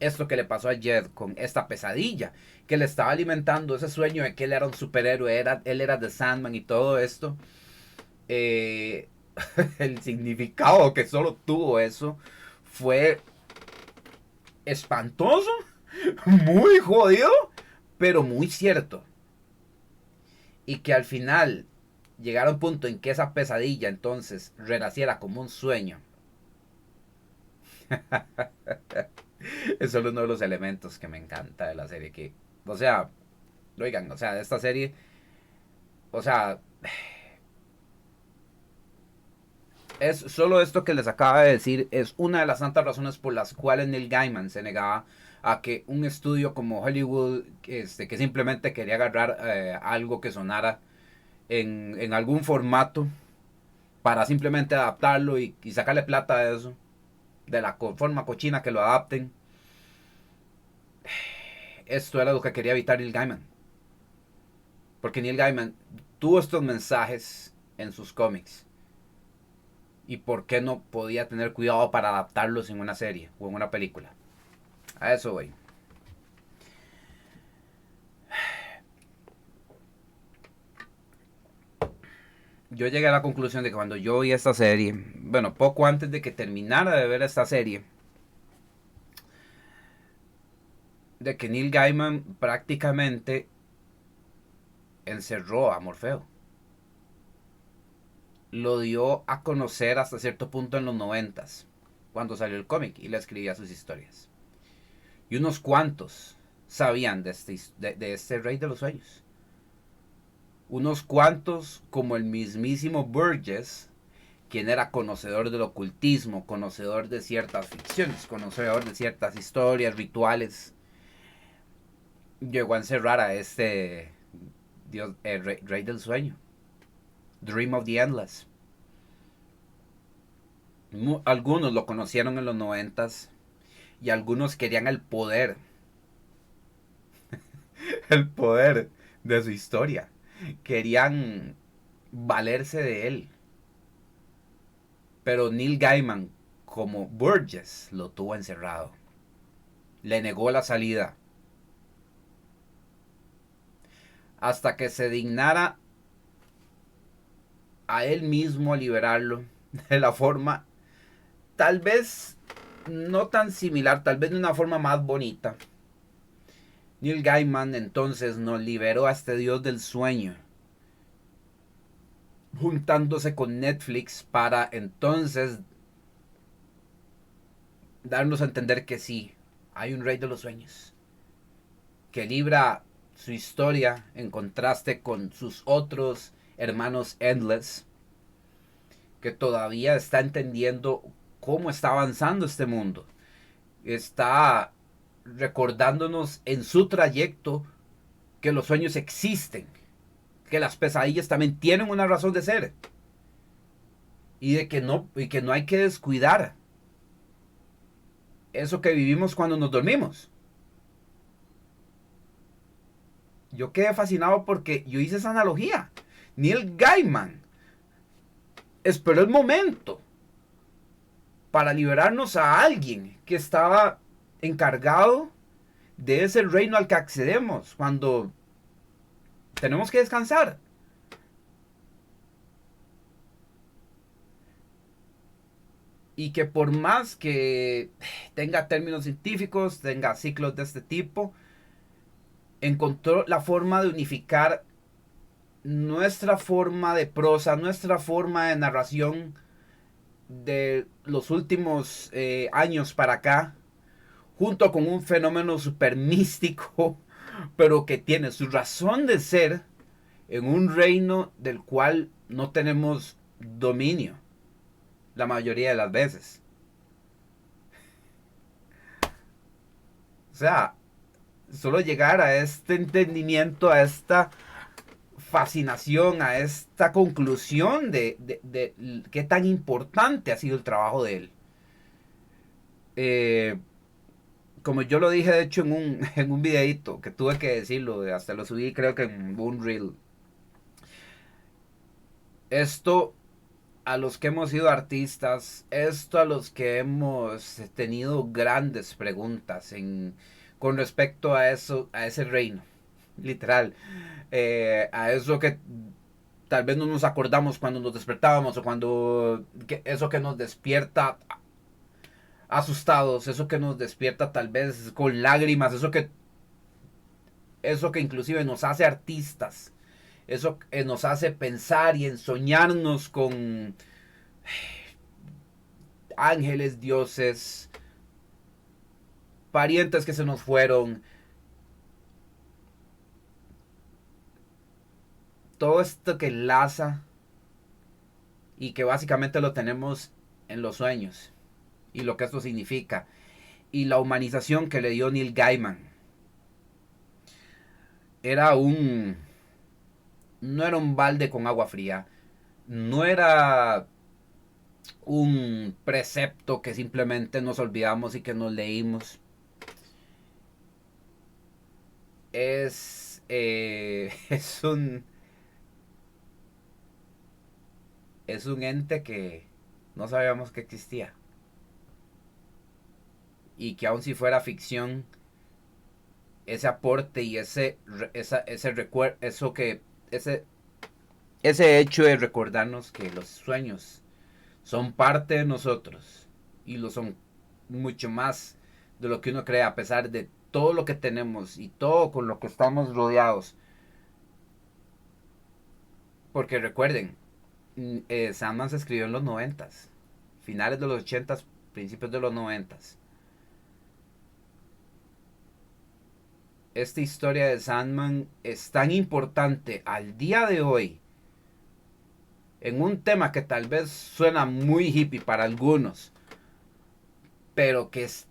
C: Esto que le pasó a Jed con esta pesadilla, que le estaba alimentando ese sueño de que él era un superhéroe, él era The Sandman y todo esto. El significado que solo tuvo eso fue espantoso, muy jodido, pero muy cierto. Y que al final llegara un punto en que esa pesadilla entonces renaciera como un sueño. Es solo uno de los elementos que me encanta de la serie. Que, o sea, oigan, o sea, de esta serie, o sea, es solo esto que les acabo de decir, es una de las tantas razones por las cuales Neil Gaiman se negaba a que un estudio como Hollywood, que simplemente quería agarrar algo que sonara en algún formato para simplemente adaptarlo y sacarle plata de eso, de la forma cochina que lo adapten. Esto era lo que quería evitar Neil Gaiman. Porque Neil Gaiman tuvo estos mensajes en sus cómics. ¿Y por qué no podía tener cuidado para adaptarlos en una serie o en una película? A eso voy. Yo llegué a la conclusión de que cuando yo vi esta serie, bueno, poco antes de que terminara de ver esta serie, de que Neil Gaiman prácticamente encerró a Morfeo. Lo dio a conocer hasta cierto punto en los 90s, cuando salió el cómic y le escribía sus historias. Y unos cuantos sabían de este Rey de los Sueños. Unos cuantos, como el mismísimo Burgess, quien era conocedor del ocultismo, conocedor de ciertas ficciones, conocedor de ciertas historias, rituales, llegó a encerrar a este Dios, rey del Sueño. Dream of the Endless. Algunos lo conocieron en los 90s y algunos querían el poder. El poder de su historia. Querían valerse de él. Pero Neil Gaiman, como Burgess, lo tuvo encerrado. Le negó la salida. Hasta que se dignara a él mismo a liberarlo de la forma, tal vez no tan similar, tal vez de una forma más bonita. Neil Gaiman entonces nos liberó a este dios del sueño, juntándose con Netflix para entonces darnos a entender que sí, hay un rey de los sueños, que libra su historia en contraste con sus otros hermanos Endless, que todavía está entendiendo cómo está avanzando este mundo. Está recordándonos en su trayecto que los sueños existen, que las pesadillas también tienen una razón de ser y que no hay que descuidar eso que vivimos cuando nos dormimos. Yo quedé fascinado porque yo hice esa analogía. Neil Gaiman esperó el momento para liberarnos a alguien que estaba encargado de ese reino al que accedemos cuando tenemos que descansar. Y que por más que tenga términos científicos, tenga ciclos de este tipo, encontró la forma de unificar nuestra forma de prosa, nuestra forma de narración de los últimos años para acá, junto con un fenómeno super místico, pero que tiene su razón de ser en un reino del cual no tenemos dominio la mayoría de las veces. O sea, solo llegar a este entendimiento, a esta fascinación, a esta conclusión de qué tan importante ha sido el trabajo de él. Como yo lo dije de hecho en un videito, que tuve que decirlo, hasta lo subí creo que en un reel. Esto a los que hemos sido artistas, esto a los que hemos tenido grandes preguntas con respecto a eso, a ese reino, literal, a eso que tal vez no nos acordamos cuando nos despertábamos o cuando eso que nos despierta asustados, eso que nos despierta tal vez con lágrimas, eso que inclusive nos hace artistas, eso que nos hace pensar y ensoñarnos con ángeles, dioses, parientes que se nos fueron. Todo esto que enlaza y que básicamente lo tenemos en los sueños y lo que esto significa y la humanización que le dio Neil Gaiman. No era un balde con agua fría, no era un precepto que simplemente nos olvidamos y que nos leímos. Es un ente que no sabíamos que existía y que aun si fuera ficción, ese aporte y ese recuerdo, ese hecho de recordarnos que los sueños son parte de nosotros y lo son mucho más de lo que uno cree, a pesar de todo lo que tenemos y todo con lo que estamos rodeados. Porque recuerden, Sandman se escribió en los 90s, finales de los 80s, principios de los 90s. Esta historia de Sandman es tan importante al día de hoy en un tema que tal vez suena muy hippie para algunos, pero que es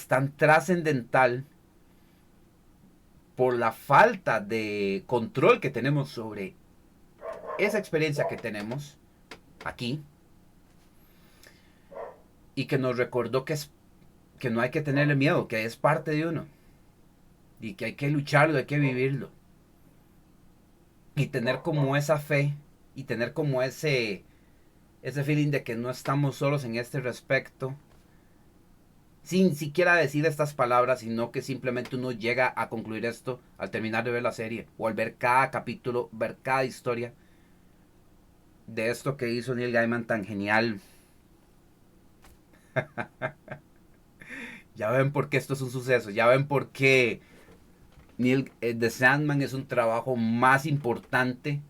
C: tan trascendental por la falta de control que tenemos sobre esa experiencia que tenemos aquí, y que nos recordó que no hay que tenerle miedo, que es parte de uno y que hay que lucharlo, hay que vivirlo y tener como esa fe y tener como ese feeling de que no estamos solos en este respecto, sin siquiera decir estas palabras, sino que simplemente uno llega a concluir esto al terminar de ver la serie o al ver cada capítulo, ver cada historia de esto que hizo Neil Gaiman tan genial. Ya ven por qué esto es un suceso, ya ven por qué The Sandman es un trabajo más importante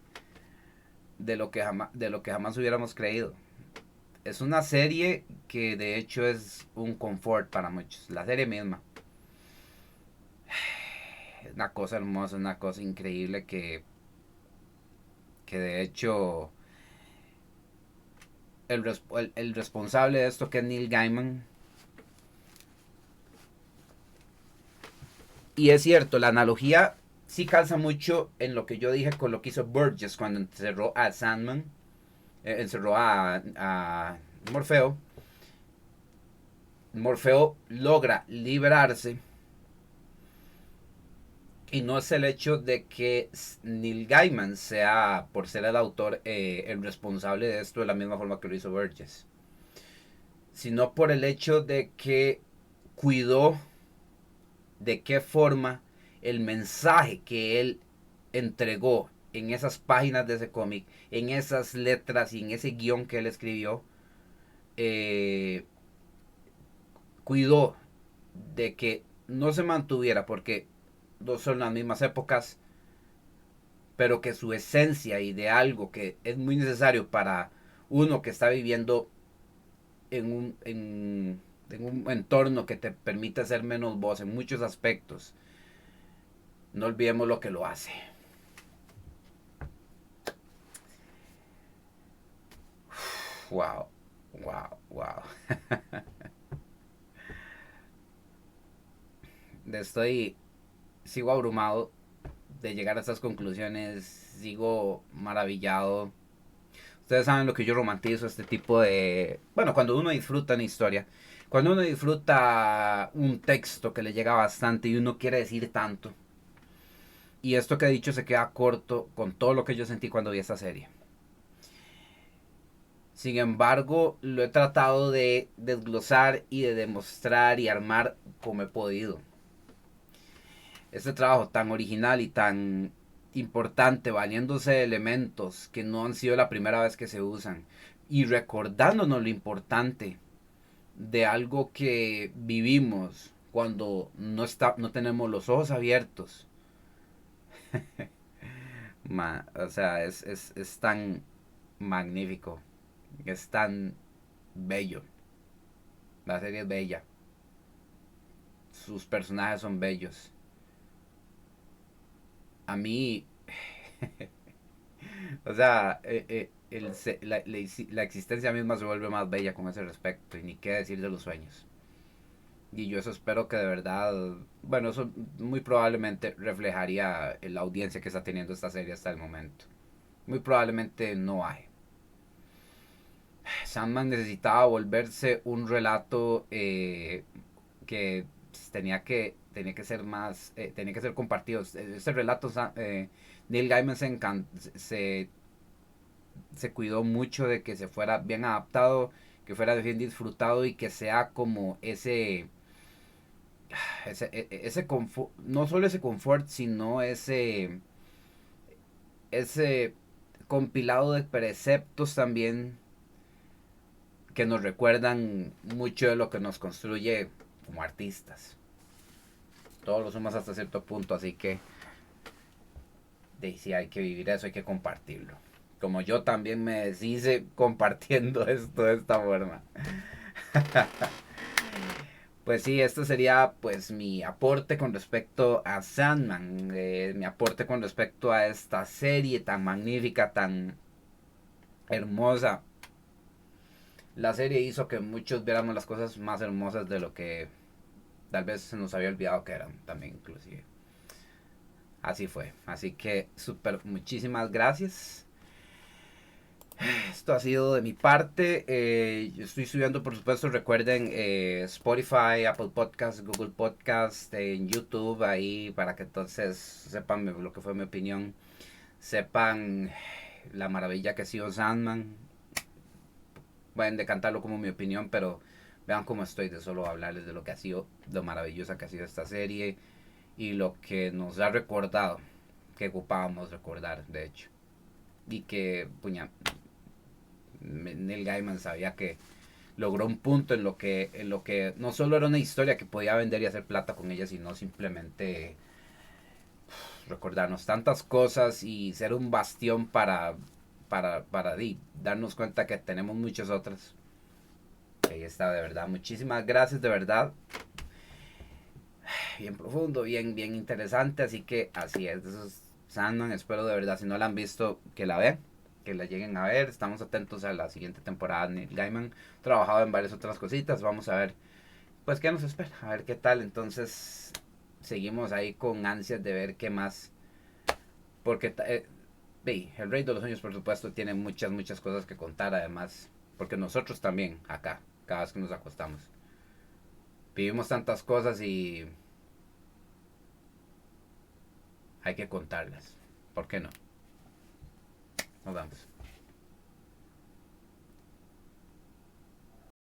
C: de lo que jamás hubiéramos creído. Es una serie que de hecho es un confort para muchos. La serie misma. Es una cosa hermosa, una cosa increíble que de hecho el responsable de esto, que es Neil Gaiman. Y es cierto, la analogía sí calza mucho en lo que yo dije con lo que hizo Burgess cuando encerró a Sandman, encerró a Morfeo. Morfeo logra liberarse. Y no es el hecho de que Neil Gaiman sea, por ser el autor, el responsable de esto de la misma forma que lo hizo Burgess, sino por el hecho de que cuidó de qué forma el mensaje que él entregó en esas páginas de ese cómic, en esas letras y en ese guión que él escribió, cuidó de que no se mantuviera, porque no son las mismas épocas, pero que su esencia y de algo que es muy necesario para uno que está viviendo en un entorno que te permite ser menos voz en muchos aspectos, no olvidemos lo que lo hace. Wow, wow, wow. Sigo abrumado de llegar a estas conclusiones, sigo maravillado. Ustedes saben lo que yo romantizo este tipo de... Bueno, cuando uno disfruta una historia, cuando uno disfruta un texto que le llega bastante y uno quiere decir tanto. Y esto que he dicho se queda corto con todo lo que yo sentí cuando vi esta serie. Sin embargo, lo he tratado de desglosar y de demostrar y armar como he podido. Este trabajo tan original y tan importante, valiéndose de elementos que no han sido la primera vez que se usan y recordándonos lo importante de algo que vivimos cuando no tenemos los ojos abiertos. O sea, es tan magnífico, es tan bello. La serie es bella, sus personajes son bellos. A mí, o sea, la existencia misma se vuelve más bella con ese respecto, y ni qué decir de los sueños. Y yo eso espero que de verdad, bueno, eso muy probablemente reflejaría la audiencia que está teniendo esta serie hasta el momento. Muy probablemente no hay. Sandman necesitaba volverse un relato que tenía que ser más, tenía que ser compartido. Ese relato, Neil Gaiman se cuidó mucho de que se fuera bien adaptado, que fuera bien disfrutado y que sea como ese confort, no solo ese confort, sino ese compilado de preceptos también que nos recuerdan mucho de lo que nos construye como artistas. Todos lo somos hasta cierto punto, así que sí, hay que vivir eso, hay que compartirlo. Como yo también me deshice compartiendo esto de esta forma. Pues sí, esto sería pues mi aporte con respecto a Sandman, mi aporte con respecto a esta serie tan magnífica, tan hermosa. La serie hizo que muchos viéramos las cosas más hermosas de lo que tal vez se nos había olvidado que eran también inclusive. Así fue, así que súper muchísimas gracias. Esto ha sido de mi parte. Yo estoy subiendo, por supuesto, recuerden Spotify, Apple Podcast, Google Podcast, en YouTube, ahí para que entonces sepan lo que fue mi opinión, sepan la maravilla que ha sido Sandman. Pueden decantarlo como mi opinión, pero vean cómo estoy de solo hablarles de lo que ha sido, lo maravillosa que ha sido esta serie y lo que nos ha recordado, que ocupábamos recordar, de hecho. Y que, puña, Neil Gaiman sabía que logró un punto en lo que no solo era una historia que podía vender y hacer plata con ella, sino simplemente recordarnos tantas cosas y ser un bastión para darnos cuenta que tenemos muchas otras. Ahí está, de verdad. Muchísimas gracias, de verdad. Bien profundo, bien interesante. Así que así es. Eso es Sandman. Espero de verdad, si no la han visto, que la vean, que la lleguen a ver. Estamos atentos a la siguiente temporada. Neil Gaiman ha trabajado en varias otras cositas. Vamos a ver, pues, qué nos espera. A ver qué tal. Entonces, seguimos ahí con ansias de ver qué más. Porque El Rey de los Sueños, por supuesto, tiene muchas cosas que contar. Además, porque nosotros también, acá, cada vez que nos acostamos, vivimos tantas cosas y hay que contarlas. ¿Por qué no? Nos vemos.